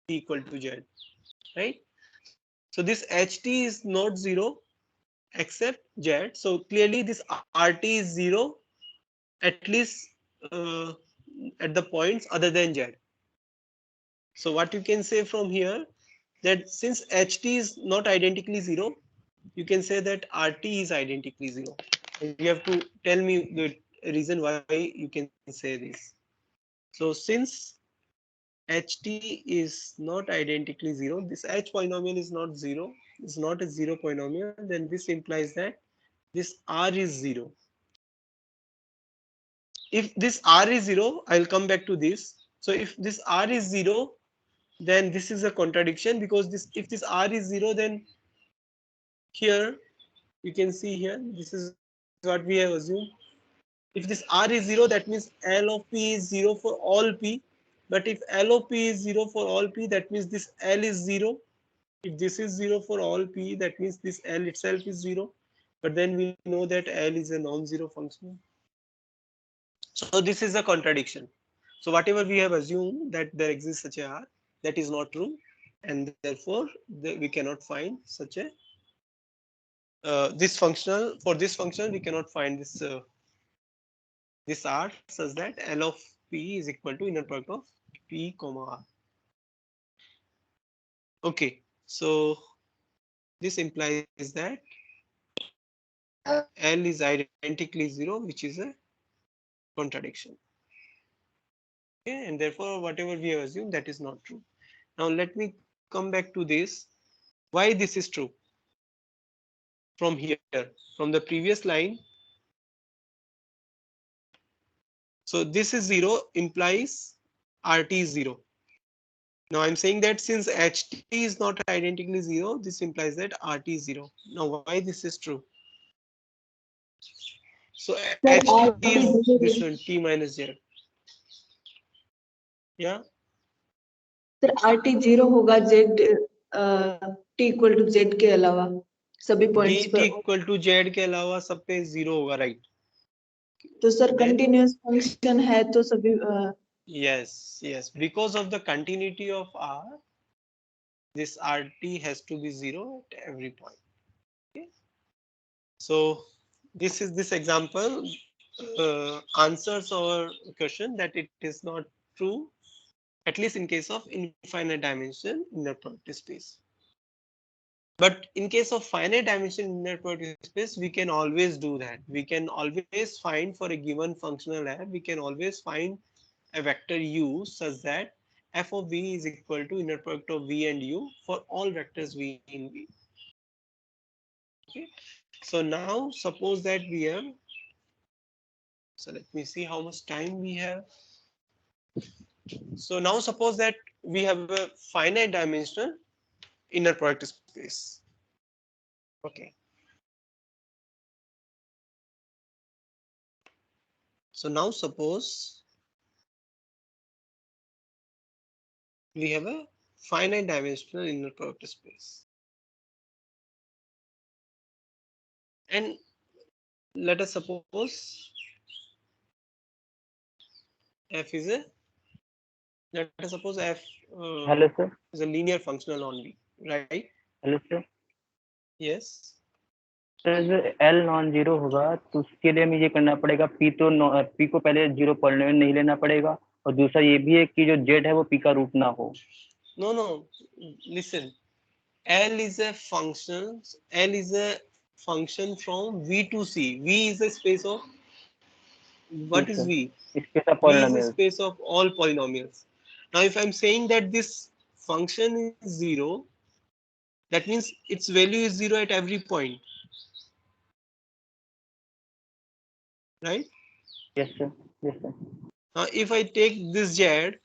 T equal to Z, right? So this HT is not 0 except Z. So clearly this RT is 0 at least uh, at the points other than Z. So what you can say from here, that since HT is not identically 0, you can say that RT is identically 0. And you have to tell me the reason why you can say this. So since HT is not identically 0, this H polynomial is not 0, is not a 0 polynomial, then this implies that this R is 0. If this R is 0, I'll come back to this. So if this R is 0, then this is a contradiction, because this, if this R is 0, then here you can see here, this is what we have assumed. If this R is 0, that means L of P is 0 for all P. But if L of P is 0 for all P, that means this L is 0. If this is 0 for all P, that means this L itself is 0. But then we know that L is a non-zero function. So this is a contradiction. So whatever we have assumed that there exists such a R, that is not true. And therefore, we cannot find such a this functional, for this function we cannot find this R such that L of P is equal to inner product of P comma R. Okay, so this implies that L is identically 0, which is a contradiction. Okay, and therefore whatever we have assumed, that is not true. Now let me come back to this. Why this is true? From here, from the previous line. So this is 0 implies RT is 0. Now I'm saying that since HT is not identically 0, this implies that RT is 0. Now why this is true? So Sir, HT RT is this zero, one, T minus 0. Yeah, sir RT 0 होगा Z T equal to Z के अलावा सभी points T पर. equal to Z के अलावा सब पे 0 होगा, right? तो सर Then कंटिन्यूअस फंक्शन है तो सभी yes, because of the continuity of R, this RT has to be 0 at every point. Okay. So this example answers our question that it is not true, at least in case of infinite dimension inner product space. But in case of finite dimension inner product space, we can always do that. We can always find for a given functional f, we can always find a vector u such that f of v is equal to inner product of v and u for all vectors v in v. Okay. So now suppose that we have, so let me see how much time we have. So now suppose that we have a finite dimensional inner product space. Okay. So now suppose we have a finite dimensional inner product space. And let us suppose f is a, let us suppose f hello sir. is a linear functional only, right? Hello sir. Yes. Sir L non zero होगा तो उसके लिए हमें ये करना पड़ेगा, P को पहले जीरो पॉलिनोमियल नहीं लेना पड़ेगा, और दूसरा ये भी है कि जो जेड है वो पी का रूट ना हो. No, listen. L is a function. L is a function from V to C. V is a space of, what yes is sir, V? space of V is a polynomials. space of all polynomials. Now, if I'm saying that this function is 0, that means its value is 0 at every point, right? Yes sir, yes sir, Now, if I take this Z,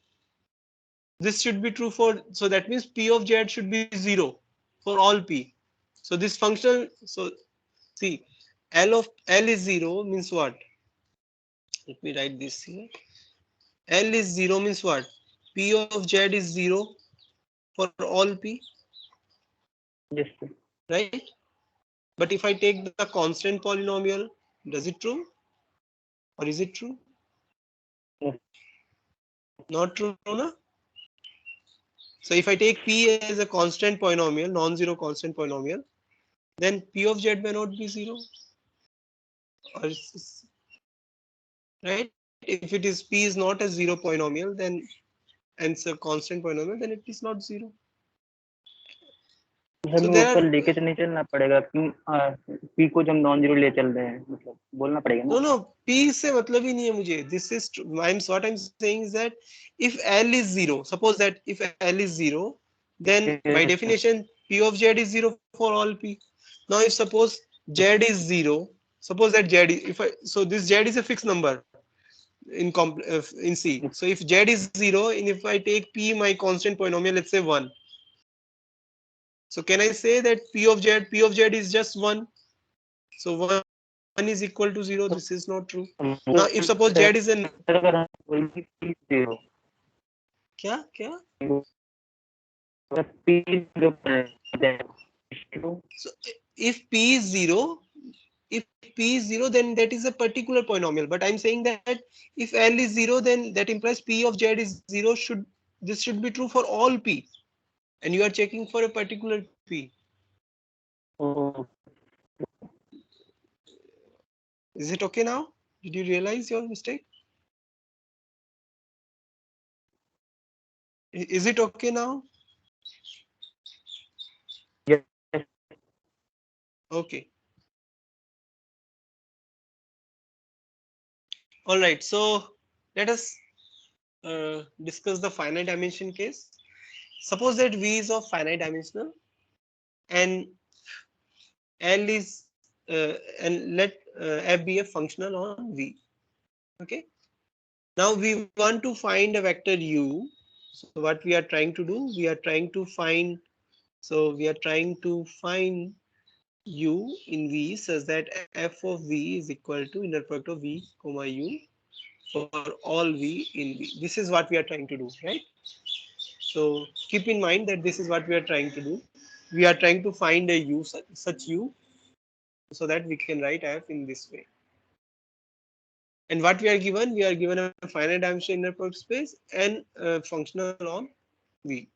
this should be true for, so that means P of Z should be 0 for all P. So this functional, so see, L is 0 means what? Let me write this here. L is 0 means what? P of Z is 0 for all P, yes sir, right? But if I take the constant polynomial, does it true or is it true? yes, Not true, na? So if I take P as a constant polynomial, non-zero constant polynomial, then P of Z may not be 0. Or right? If it is P is not a 0 polynomial, then and it's a constant polynomial, then it is not 0. तो So हमें there ऊपर are लेके तो नहीं चलना पड़ेगा P को जब नॉन जीरो ले चल रहे हैं, मतलब बोलना पड़ेगा ना. no P से मतलब ही नहीं है मुझे. This is what I'm saying is that if L is 0, suppose that if L is 0, then by Yes, sir. definition P of Z is 0 for all P. Now if suppose Z is 0, suppose that Z is, if I, so this Z is a fixed number in C. So if Z is 0 and if I take P my constant polynomial, let's say 1. So can I say that P of Z is just 1? So 1 is equal to 0. This is not true. Now if suppose Z is an, अगर हम बोलेंगे P zero, क्या P zero so if P is 0, if P is 0, then that is a particular polynomial. But I'm saying that if L is 0, then that implies P of Z is 0. This should be true for all P, and you are checking for a particular P. Is it okay now? Did you realize your mistake? Is it okay now? Okay. All right. So let us discuss the finite dimension case. Suppose that V is of finite dimensional and L is and let F be a functional on V. Okay. Now we want to find a vector U. So what we are trying to do, we are trying to find. So we are trying to find U in V such that F of V is equal to inner product of V comma U for all V in V. This is what we are trying to do, right? So keep in mind that this is what we are trying to do. We are trying to find a U, such U, so that we can write F in this way. And what we are given? We are given a finite dimension inner product space and functional on V,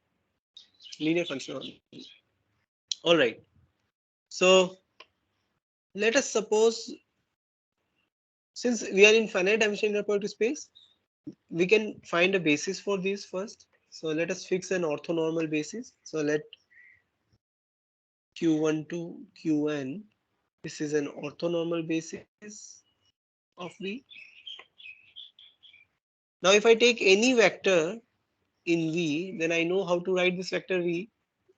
linear functional on V. All right. So let us suppose, since we are in finite dimension inner product space, we can find a basis for this first. So let us fix an orthonormal basis. So let Q1 to Qn. This is an orthonormal basis of V. Now if I take any vector in V, then I know how to write this vector V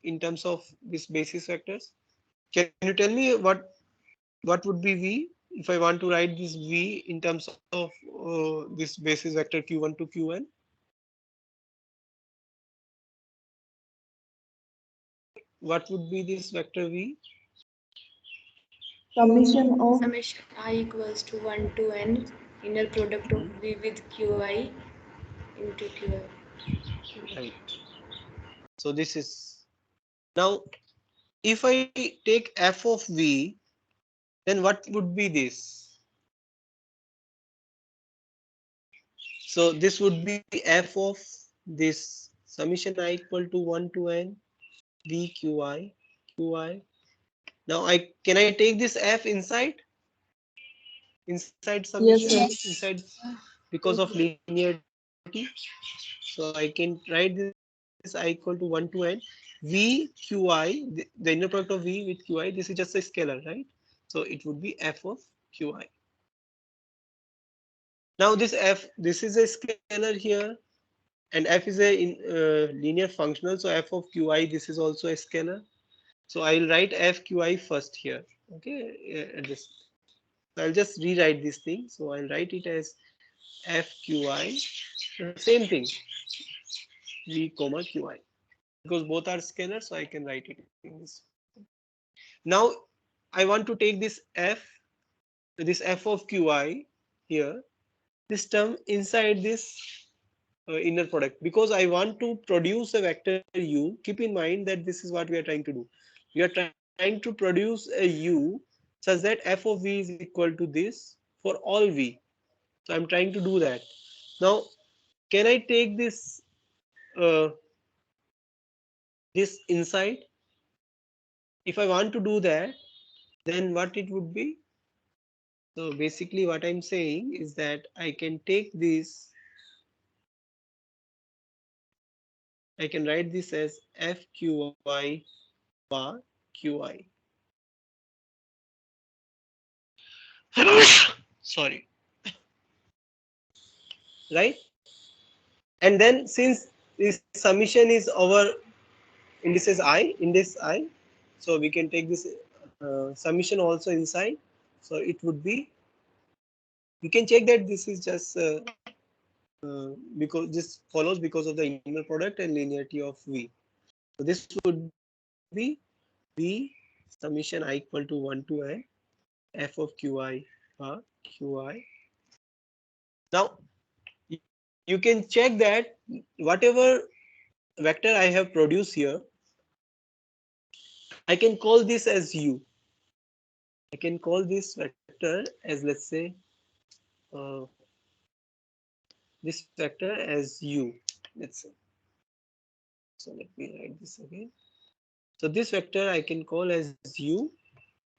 in terms of this basis vectors. Can you tell me what would be V if I want to write this V in terms of this basis vector Q1 to Qn? What would be this vector V? Summation of Summation I equals to 1 to n inner product of V with Qi into Qi. Right. So this is, now if I take f of V, then what would be this? So this would be f of this summation I equal to 1 to n V Qi. Now can I take this f inside yes, summation sir. inside because of linearity? So I can write this I equal to 1 to n V Qi, the inner product of V with Qi. This is just a scalar, right? So it would be f of qi. Now this f, this is a scalar here, and f is a linear functional. So f of qi, this is also a scalar. So I'll write f qi first here. Okay, at this. So I'll just rewrite this thing. So I'll write it as f qi. Same thing, v comma qi, because both are scalar. So I can write it in this. Now I want to take this f of qi here, this term inside this inner product, because I want to produce a vector u. Keep in mind that this is what we are trying to do. We are trying to produce a u such that f of v is equal to this for all v. So I'm trying to do that. Now can I take uh, this inside? If I want to do that, then what it would be? So basically what I'm saying is that I can take this, I can write this as fqi bar qi. Sorry, right? And then since this summation is over indices I, so we can take this summation also inside. So it would be, you can check that this is just because this follows because of the inner product and linearity of v. So this would be v summation I equal to 1 to n f of qi bar qi. Now you can check that whatever vector I have produced here, I can call this as u. I can call this vector as, let's say, uh, this vector as u. Let's say. So let me write this again. So this vector I can call as u,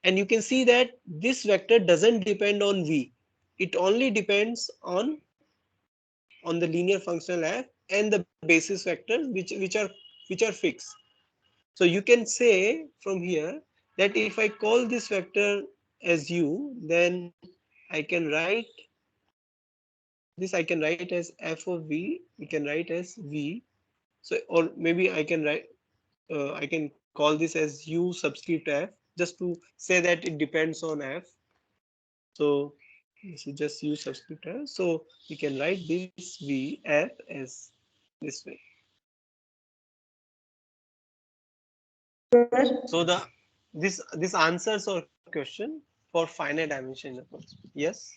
and you can see that this vector doesn't depend on v. It only depends on the linear functional f and the basis vectors which are fixed. So you can say from here that if I call this vector as u, then I can write this, I can write as f of v, we can write as v. So or maybe I can write I can call this as u subscript f, just to say that it depends on f. So this is just u subscript f. So we can write this v f as this way. Sir, So this answers our question for finite dimension intervals. Yes.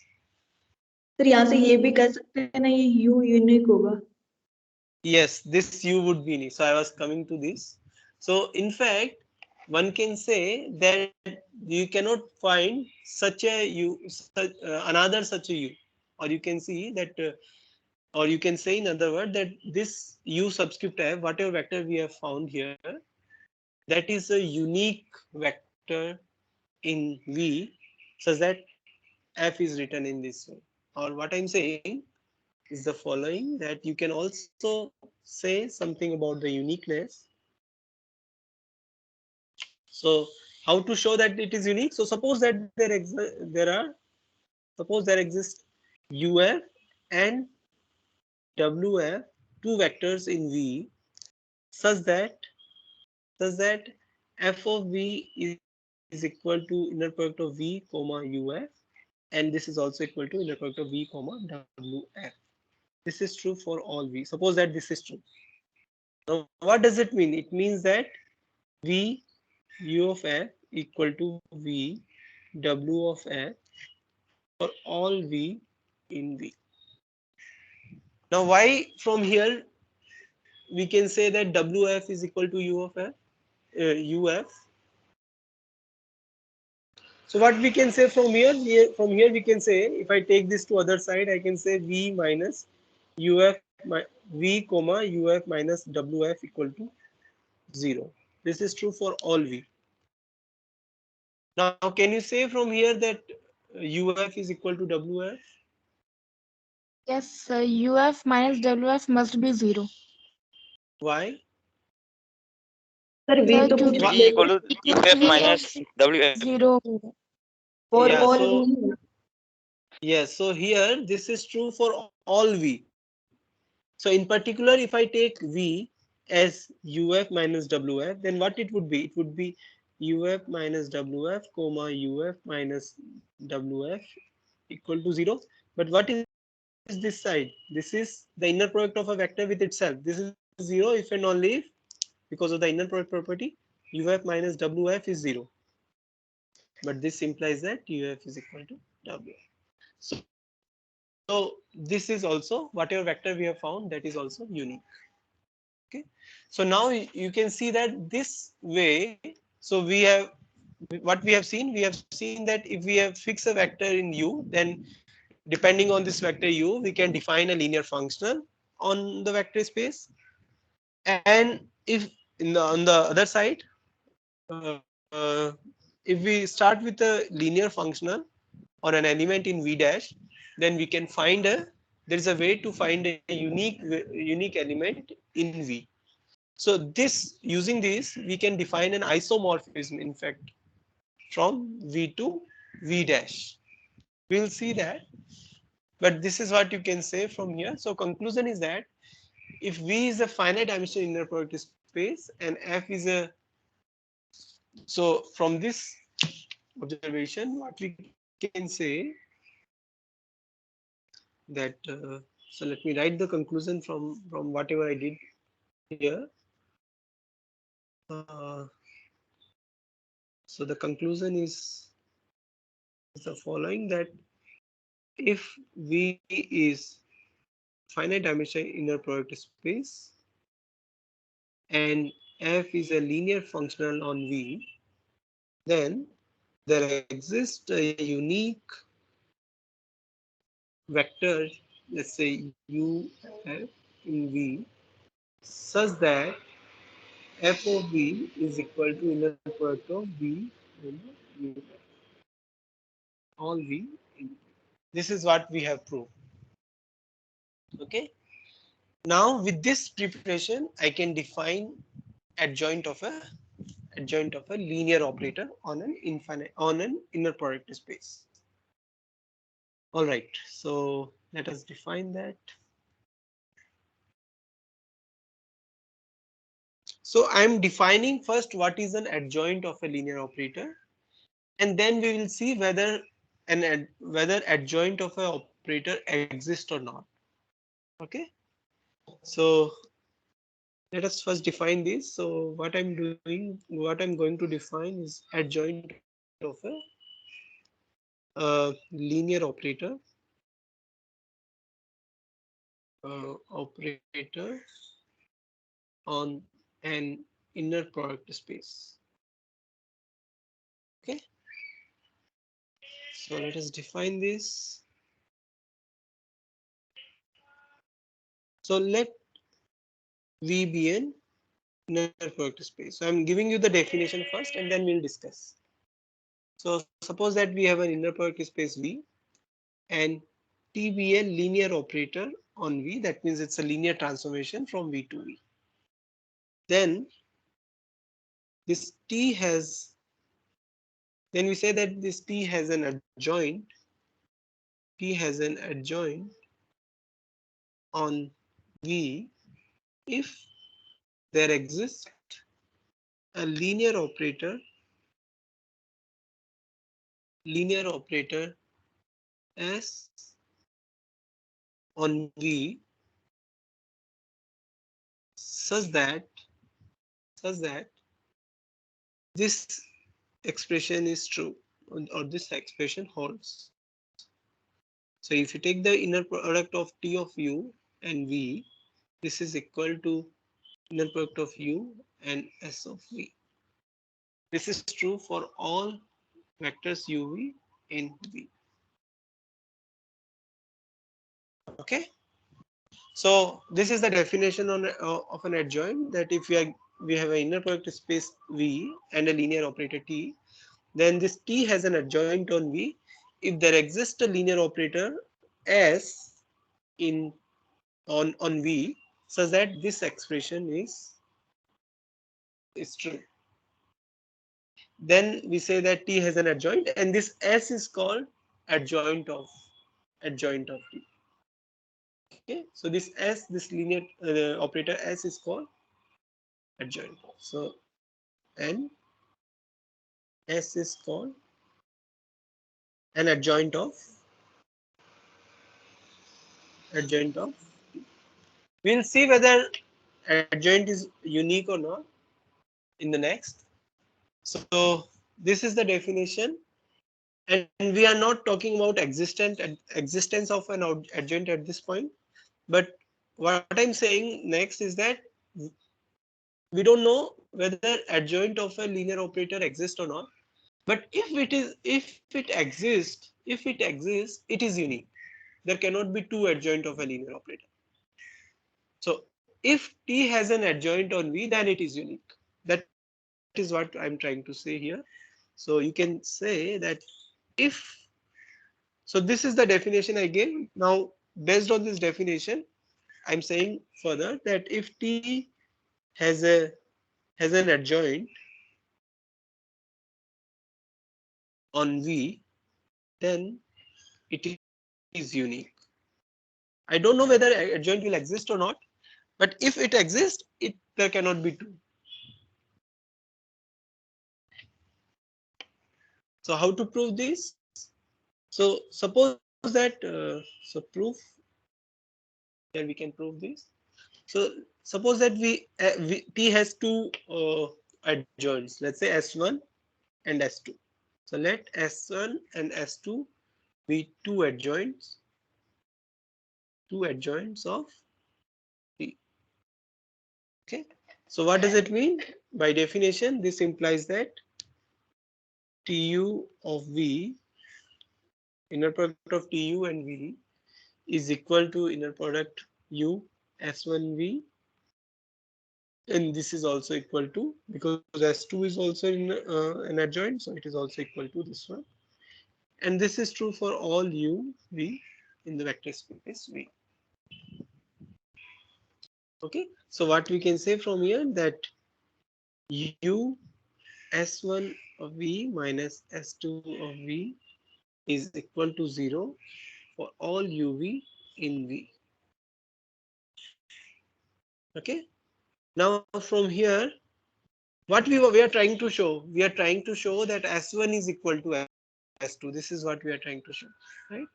Sir यहाँ से ये भी कह सकते हैं ना, ये u unique होगा. Yes, this u would be unique. So I was coming to this. So in fact, one can say that you cannot find such a u, another such a u, or you can see that, or you can say in other words that this u subscript f, whatever vector we have found here, that is a unique vector in V, such that f is written in this way. Or what I'm saying is the following, that you can also say something about the uniqueness. So how to show that it is unique? So suppose that suppose there exist uf and wf, two vectors in V, such that f of v is equal to inner product of v comma uf, and this is also equal to inner product of v comma wf. This is true for all v. Suppose that this is true. Now what does it mean? It means that v u of f equal to v w of f for all v in v. Now why from here we can say that wf is equal to u of f, uf? So what we can say from here, from here we can say, if I take this to other side, I can say v minus uf v comma uf minus wf equal to 0. This is true for all v. Now can you say from here that uf is equal to wf? Yes, UF minus WF must be 0. Why? Sir v Sir, तो कुछ क्योंकि V ले equal to क्योंकि UF V minus WF. 0 होगा. For Yeah, all so V. yes, so here this is true for all V. So in particular, if I take V as UF minus WF, then what it would be? It would be UF minus WF, comma UF minus WF equal to 0. But what is this side? This is the inner product of a vector with itself. This is 0 if and only if, because of the inner product property, UF minus WF is 0. But this implies that UF is equal to WF. So this is also whatever vector we have found, that is also unique. Okay. So now you can see that this way, so what we have seen, that if we have fixed a vector in U, then depending on this vector U, we can define a linear functional on the vector space. And if on the other side, uh, if we start with a linear functional or an element in V dash, then we can find a, there is a way to find a unique element in V. So this, using this, we can define an isomorphism in fact from V to V dash. We'll see that, but this is what you can say from here. So conclusion is that if V is a finite dimensional inner product space and F is a, so from this observation, what we can say that so let me write the conclusion from whatever I did here. Uh, so the conclusion is the following, that if V is finite dimensional inner product space and F is a linear functional on V, then there exists a unique vector, let's say U F in V, such that F of V is equal to inner product of V and U, all V in V. This is what we have proved. Okay. Now with this preparation, I can define adjoint of a linear operator on an inner product space. All right. So let us define that. So I am defining first what is an adjoint of a linear operator, and then we will see whether whether adjoint of a operator exists or not. Okay. So let us first define this. So what I'm going to define is adjoint of a linear operator, operator on an inner product space. Okay. So let us define this. So let V be an inner product space. So I'm giving you the definition first, and then we'll discuss. So suppose that we have an inner product space V, and T be a linear operator on V. That means it's a linear transformation from V to V. Then this T has, then we say that this T has an adjoint. T has an adjoint on V if there exists a linear operator S on V such that this expression is true, or this expression holds. So if you take the inner product of T of U and V, this is equal to inner product of U and S of V. This is true for all vectors UV in V. Okay. So this is the definition of an adjoint, that if we have an inner product space V and a linear operator T, then this T has an adjoint on V if there exists a linear operator S in on V, such that this expression is true. then we say that T has an adjoint, and this S is called adjoint of T. Okay, so this S, this linear operator S is called adjoint. So N S is called an adjoint of T. We'll see whether adjoint is unique or not in the next. So this is the definition, and we are not talking about existence of an adjoint at this point. But what I'm saying next is that we don't know whether adjoint of a linear operator exists or not. But if it exists, it is unique. There cannot be two adjoint of a linear operator. So if T has an adjoint on V, then it is unique. That is what I'm trying to say here. So you can say that if, so this is the definition I gave. Now, based on this definition, I'm saying further that if T has an adjoint on V, then it is unique. I don't know whether adjoint will exist or not, but if it exists, there cannot be two. So how to prove this? So suppose that so proof, here we can prove this. So suppose that T has two adjoints. Let's say S1 and S2. So let S1 and S2 be two adjoints of T. Okay. So what does it mean? By definition, this implies that Tu of V, inner product of Tu and V, is equal to inner product U S1V, and this is also equal to, because S2 is also in an adjoint, so it is also equal to this one. And this is true for all U V in the vector space V. Okay, so what we can say from here, that U S1 of V minus S2 of V is equal to 0 for all UV in V. Okay, now from here, what we are trying to show, we are trying to show that S1 is equal to S2. This is what we are trying to show, right?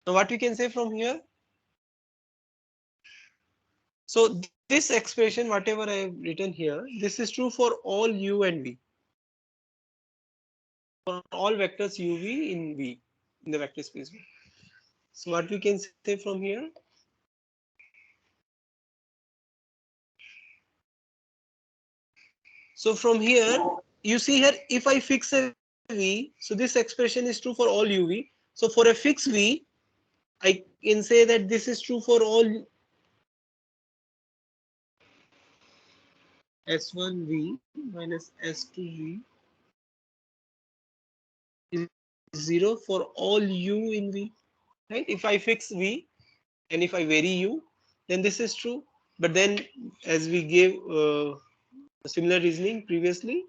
Now what we can say from here, so this expression, whatever I have written here, this is true for all U and V, for all vectors UV in V, in the vector space V. So what we can say from here, so from here, you see here, if I fix a V, so this expression is true for all UV. So for a fixed V, I can say that this is true for all S1V minus S2V is 0 for all U in V, right? If I fix V and if I vary U, then this is true. But then, as we gave similar reasoning previously,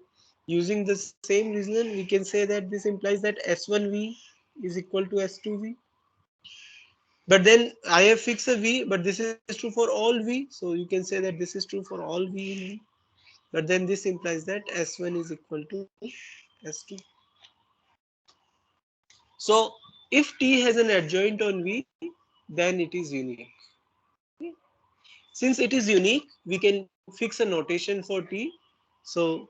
using the same reasoning, we can say that this implies that S1V is equal to S2V. But then I have fixed a V, but this is true for all V. So you can say that this is true for all V in V. But then this implies that S1 is equal to S2. So if T has an adjoint on V, then it is unique. Since it is unique, we can fix a notation for T. So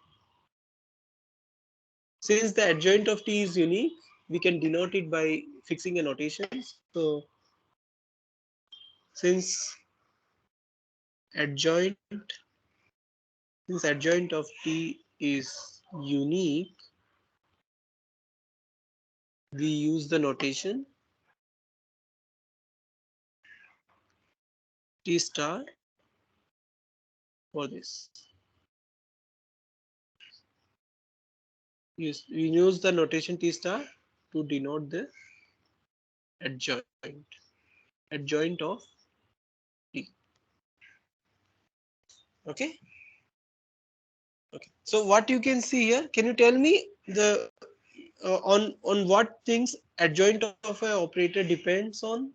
since the adjoint of T is unique, we can denote it by fixing a notation. So since adjoint of T is unique, we use the notation T star for this. We use the notation T star to denote the adjoint of T. Okay. Okay. So what you can see here, can you tell me the on what things adjoint of an operator depends on.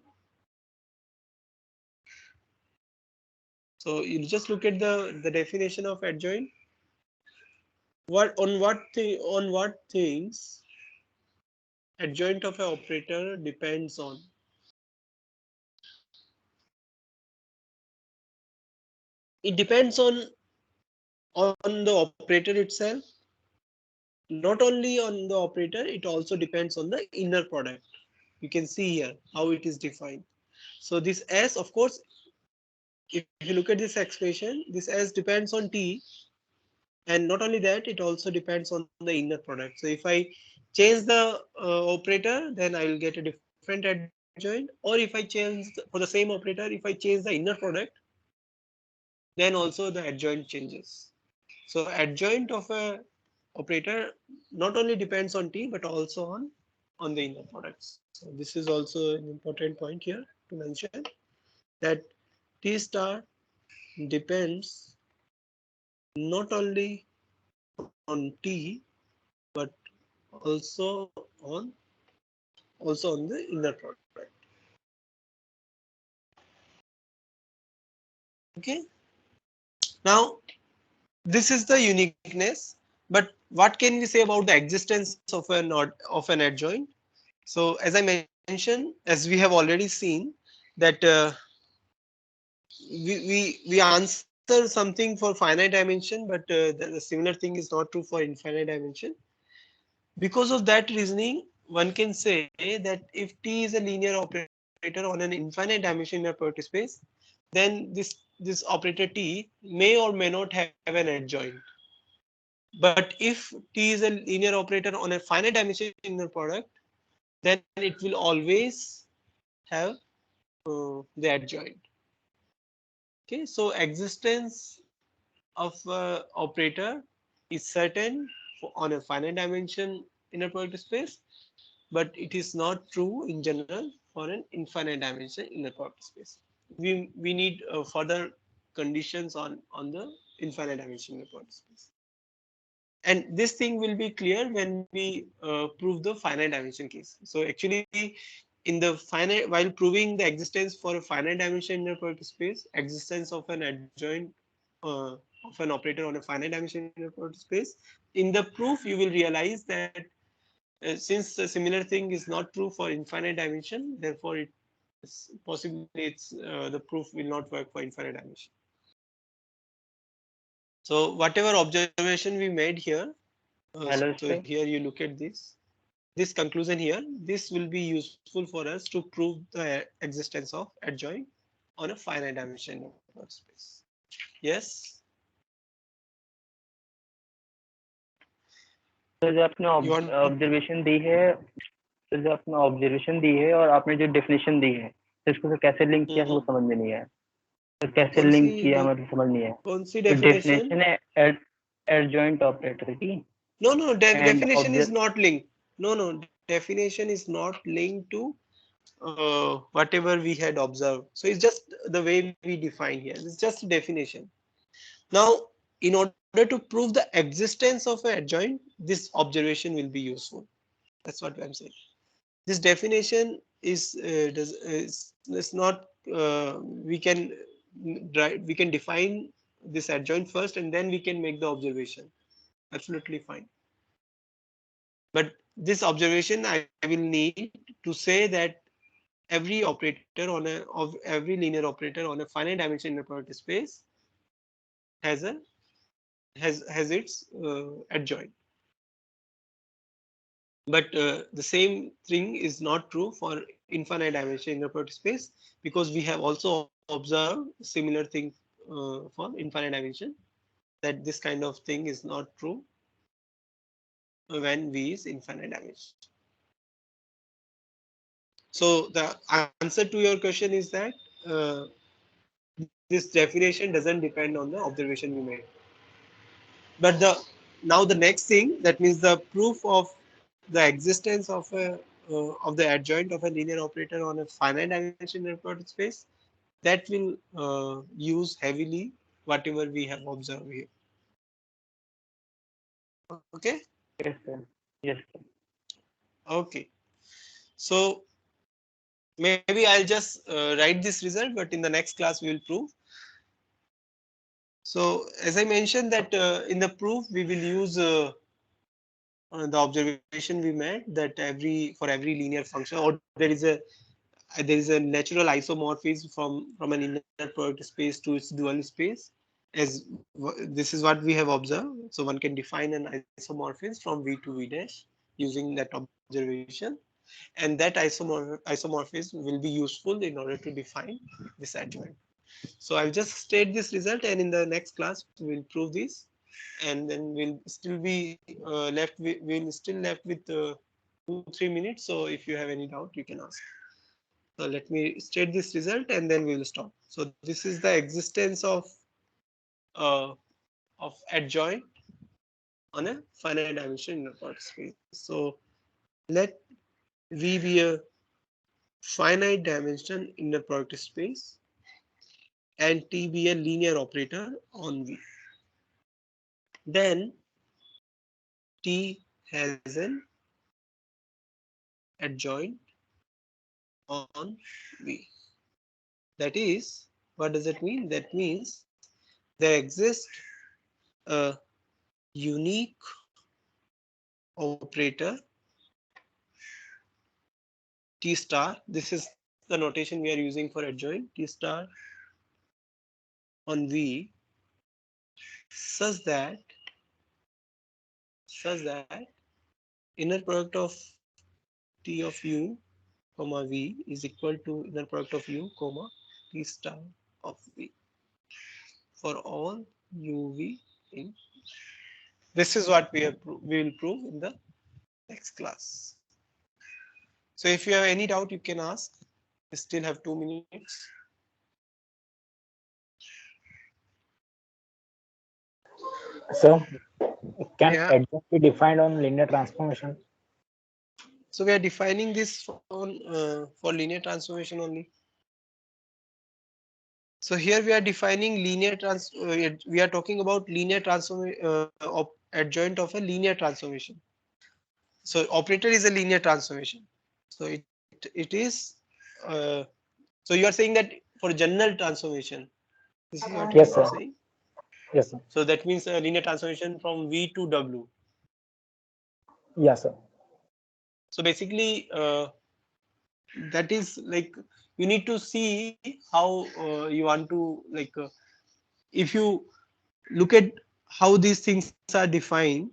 So you just look at the definition of adjoint. What things adjoint of an operator depends on. It depends on the operator itself. Not only on the operator, it also depends on the inner product. You can see here how it is defined. So this S, of course, if you look at this expression, this S depends on T, and not only that, it also depends on the inner product. So if I change the operator, then I will get a different adjoint. Or if I change for the same operator, if I change the inner product, then also the adjoint changes. So adjoint of a operator not only depends on T but also on the inner products. So this is also an important point here to mention, that T star depends not only on T but on also on the inner product. Okay. Now this is the uniqueness, but what can we say about the existence of an adjoint? So as I mentioned, as we have already seen, that we answer something for finite dimension, but the similar thing is not true for infinite dimension. Because of that reasoning, one can say that if T is a linear operator on an infinite dimension in a Proteus space, then this operator T may or may not have an adjoint. But if T is a linear operator on a finite dimension in the product, then it will always have the adjoint. Okay, so existence of operator is certain on a finite dimension in a product space, but it is not true in general for an infinite dimension in a product space. We need further conditions on the infinite dimension in a product space. And this thing will be clear when we prove the finite dimension case. So actually, in the finite, while proving the existence for a finite dimension in a product space, existence of an adjoint of an operator on a finite dimension in a product space, in the proof you will realize that since a similar thing is not true for infinite dimension, therefore possibly the proof will not work for infinite dimension. So whatever observation we made here, Hello, so sir. here you look at this conclusion here. This will be useful for us to prove the existence of adjoint on a finite dimension network space. Yes. तो जो आपने You want observation दी है, तो जो आपने observation दी है और आपने जो डेफिनेशन दी है, तो इसको सर कैसे लिंक किया वो समझ में नहीं आया। तो कैसे कौन लिंक सी किया मतलब समझ नहीं आया। कौन सी तो डेफिनेशन? डेफिनेशन है एडजॉइंट ऑपरेटर की। No, and definition is not linked. No, definition is not linked to whatever we had observed. So it's just the way we define here. It's just a definition. Now, in order to prove the existence of an adjoint, this observation will be useful. That's what I'm saying. This definition is not we can define this adjoint first and then we can make the observation. Absolutely fine. But this observation I will need to say that every operator every linear operator on a finite dimension in a product space has a has its adjoint. But the same thing is not true for infinite dimension in the product space, because we have also observed similar thing for infinite dimension, that this kind of thing is not true when V is infinite dimension. So the answer to your question is that this definition doesn't depend on the observation we made. But now the next thing, that means the proof of the existence of the adjoint of a linear operator on a finite dimension in a product space, that will use heavily whatever we have observed here. Okay. yes sir. Yes, sir. Okay. So maybe I'll just write this result, but in the next class we will prove. So as I mentioned that in the proof we will use the observation we made that for every linear function, or there is a natural isomorphism from an inner product space to its dual space, as this is what we have observed. So one can define an isomorphism from V to V dash using that observation, and that isomorphism will be useful in order to define this adjoint. So I'll just state this result, and in the next class we'll prove this, and then we'll still be we'll still left with 2-3 minutes. So if you have any doubt, you can ask. So let me state this result, and then we will stop. So this is the existence uh, of adjoint on a finite dimension inner product space. So let V be a finite dimension inner product space and T be a linear operator on V. Then T has an adjoint on V. That is, what does it mean? That means there exists a unique operator T star. This is the notation we are using for adjoint T star on V, such that inner product of T of U comma V is equal to inner product of U comma T star of V for all UV in. This is what we will prove in the next class. So if you have any doubt, you can ask. We still have 2 minutes. So, can Yeah. adjoint be defined on linear transformation? So we are defining this for linear transformation only. So here we are defining we are talking about linear adjoint of a linear transformation. So operator is a linear transformation. So it is uh, so you are saying that for general transformation, this is what you Yes, are sir. saying. Yes, sir. So that means a linear transformation from V to W. Yes, sir. So basically, that is like you need to see how you want to if you look at how these things are defined.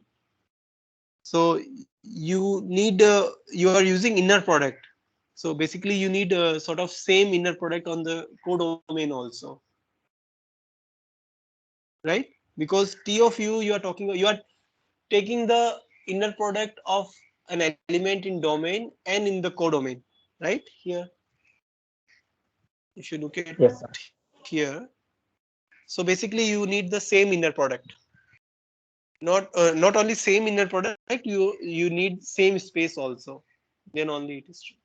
So you are using inner product. So basically, you need a sort of same inner product on the codomain also, right? Because T of U, you are taking the inner product of an element in domain and in the codomain, right? Here, if you look at Yes, sir. here, so basically you need the same inner product. Not only same inner product, you need same space also. Then only it is true.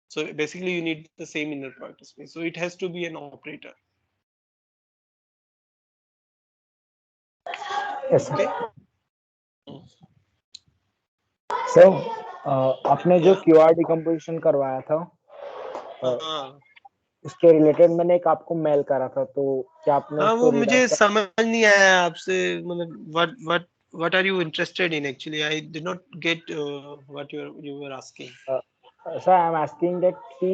So basically you need the same inner product space. So it has to be an operator. Yes, Okay. sir. So, आपने जो Yeah. QR decomposition करवाया था, हाँ उसके related मैंने एक आपको mail करा था, तो क्या आपने हाँ, उसको वो रीड मुझे आउट कर? समझ नहीं आया आपसे, मतलब what are you interested in actually? I did not get what you were asking. Sir, I am asking that कि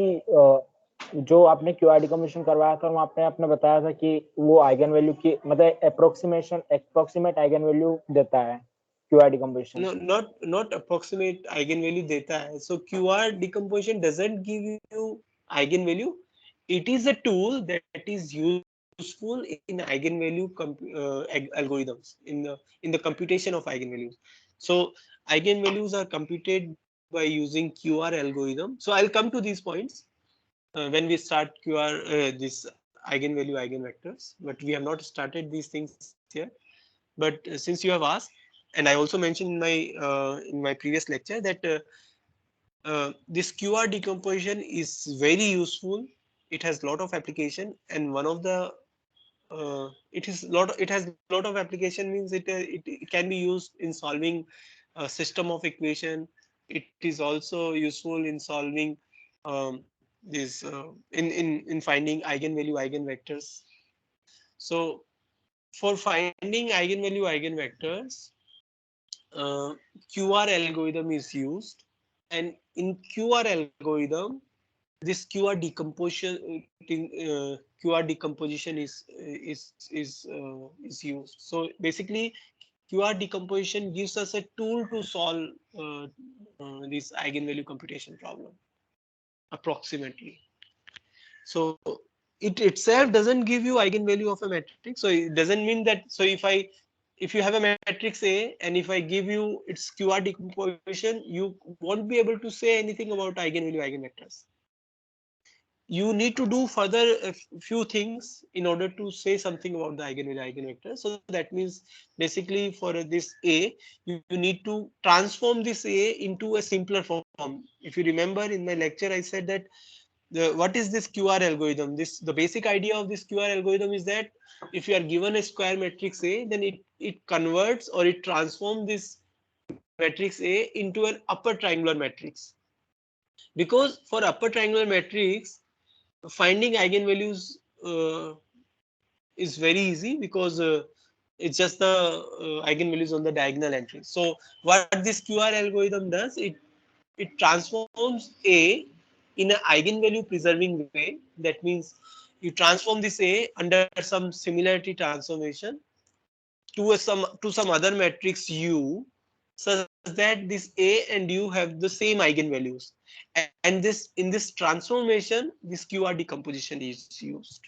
जो आपने क्यूआर डिकम्पोजिशन करवाया था, वहाँ पे आपने बताया था कि वो आइगन वैल्यू की मतलब अप्रोक्सीमेट आइगन वैल्यू देता है QR decomposition. No, not approximate eigenvalue data hai. So QR decomposition doesn't give you eigenvalue. It is a tool that is useful in eigenvalue algorithms in the computation of eigenvalues. So eigenvalues are computed by using QR algorithm. So I'll come to these points when we start QR this eigenvalue eigenvectors, but we have not started these things here. But since you have asked, and I also mentioned in my previous lecture that this QR decomposition is very useful. It has lot of application, and one of the it has lot of application means it can be used in solving a system of equation. It is also useful in solving this in finding eigenvalue eigenvectors. So for finding eigenvalue eigenvectors, QR algorithm is used, and in QR algorithm, this QR decomposition is used. So basically, QR decomposition gives us a tool to solve this eigenvalue computation problem approximately. So it itself doesn't give you eigenvalue of a matrix. So it doesn't mean that. So if you have a matrix A and if I give you its QR decomposition, you won't be able to say anything about eigenvalue eigenvectors. You need to do further a few things in order to say something about the eigenvalue eigenvector. So that means basically for this A, you need to transform this A into a simpler form. If you remember in my lecture, I said that what is this QR algorithm? The basic idea of this QR algorithm is that if you are given a square matrix A, then it converts or it transforms this matrix A into an upper triangular matrix. Because for upper triangular matrix, finding eigenvalues is very easy because it's just the eigenvalues on the diagonal entry. So what this QR algorithm does, it transforms A in an eigenvalue preserving way. That means you transform this A under some similarity transformation to some other matrix U, such that this A and U have the same eigenvalues. And this in this transformation, this QR decomposition is used.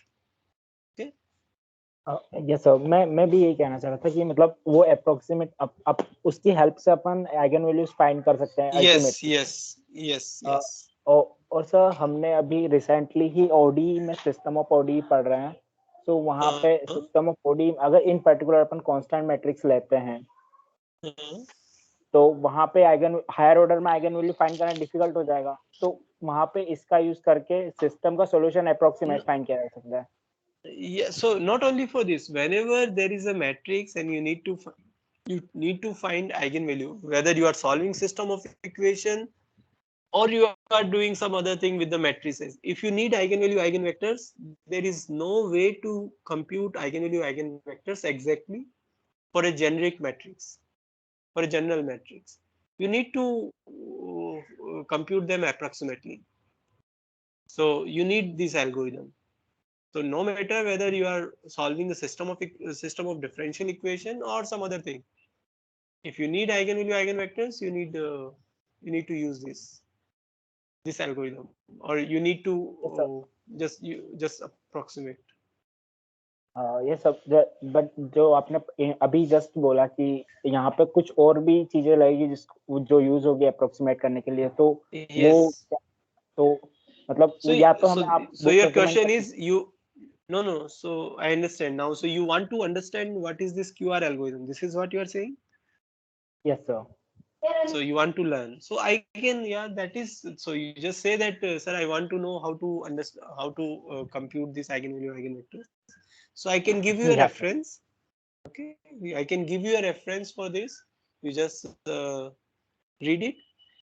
Okay. Yes sir, मैं भी यही कहना चाह रहा था कि मतलब वो अप्रोक्सीमेट अप उसकी हेल्प से अपन आइगन वैल्यूज फाइंड कर सकते हैं अल्टीमेटली। यस। और सर हमने अभी रिसेंटली ही ओडी में सिस्टम ऑफ ओडी पढ़ रहे हैं, तो वहां पे सिस्टम ऑफ ओडी अगर इन पर्टिकुलर अपन कांस्टेंट मैट्रिक्स लेते हैं तो वहां पे आइगन हायर ऑर्डर में आइगन वैल्यू फाइंड करना डिफिकल्ट हो जाएगा, तो वहां पे इसका यूज करके सिस्टम का सॉल्यूशन अप्रोक्सीमेट फाइंड किया जा सकता है। Yeah, so not only for this, whenever there is a matrix and you need to find eigenvalue, whether you are solving system of equation or you are doing some other thing with the matrices. If you need eigenvalue eigenvectors, there is no way to compute eigenvalue eigenvectors exactly for a generic matrix, for a general matrix. You need to compute them approximately. So you need this algorithm. So no matter whether you are solving a system of differential equation or some other thing, if you need eigenvalue eigenvectors, you need to use this algorithm, or you need to just approximate. ये सब but जो आपने अभी just बोला कि यहाँ पे कुछ और भी चीजें लगेगी जो यूज होगी अप्रोक्सीमेट करने के लिए, तो वो तो मतलब या तो हमें आप so your question is no, so I understand now. So you want to understand what is this QR algorithm? This is what you are saying? Yes, sir. So you want to learn. So I can, that is. So you just say that, sir, I want to know how to understand, how to compute this eigenvalue eigenvectors. So I can give you a reference. Okay, I can give you a reference for this. You just read it,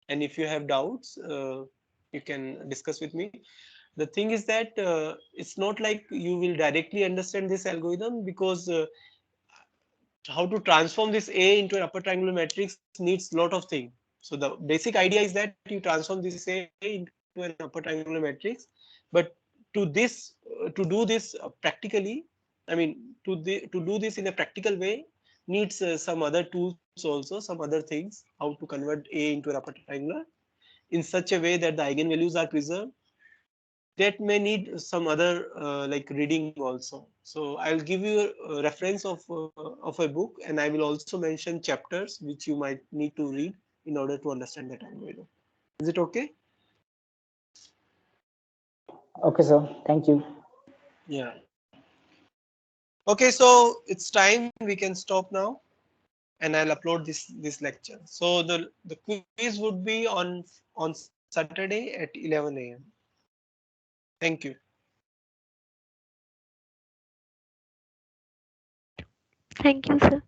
and if you have doubts, you can discuss with me. The thing is that it's not like you will directly understand this algorithm, because how to transform this A into an upper triangular matrix needs a lot of things. So the basic idea is that you transform this A into an upper triangular matrix, but to do this practically, I mean to do this in a practical way needs some other tools also, some other things, how to convert A into an upper triangular in such a way that the eigenvalues are preserved. That may need some other like reading also. So I'll give you a reference of a book, and I will also mention chapters which you might need to read in order to understand that algorithm. Is it okay? Okay, sir. Thank you. Yeah. Okay, so it's time we can stop now, and I'll upload this lecture. So the quiz would be on Saturday at 11 a.m. Thank you. Thank you, sir.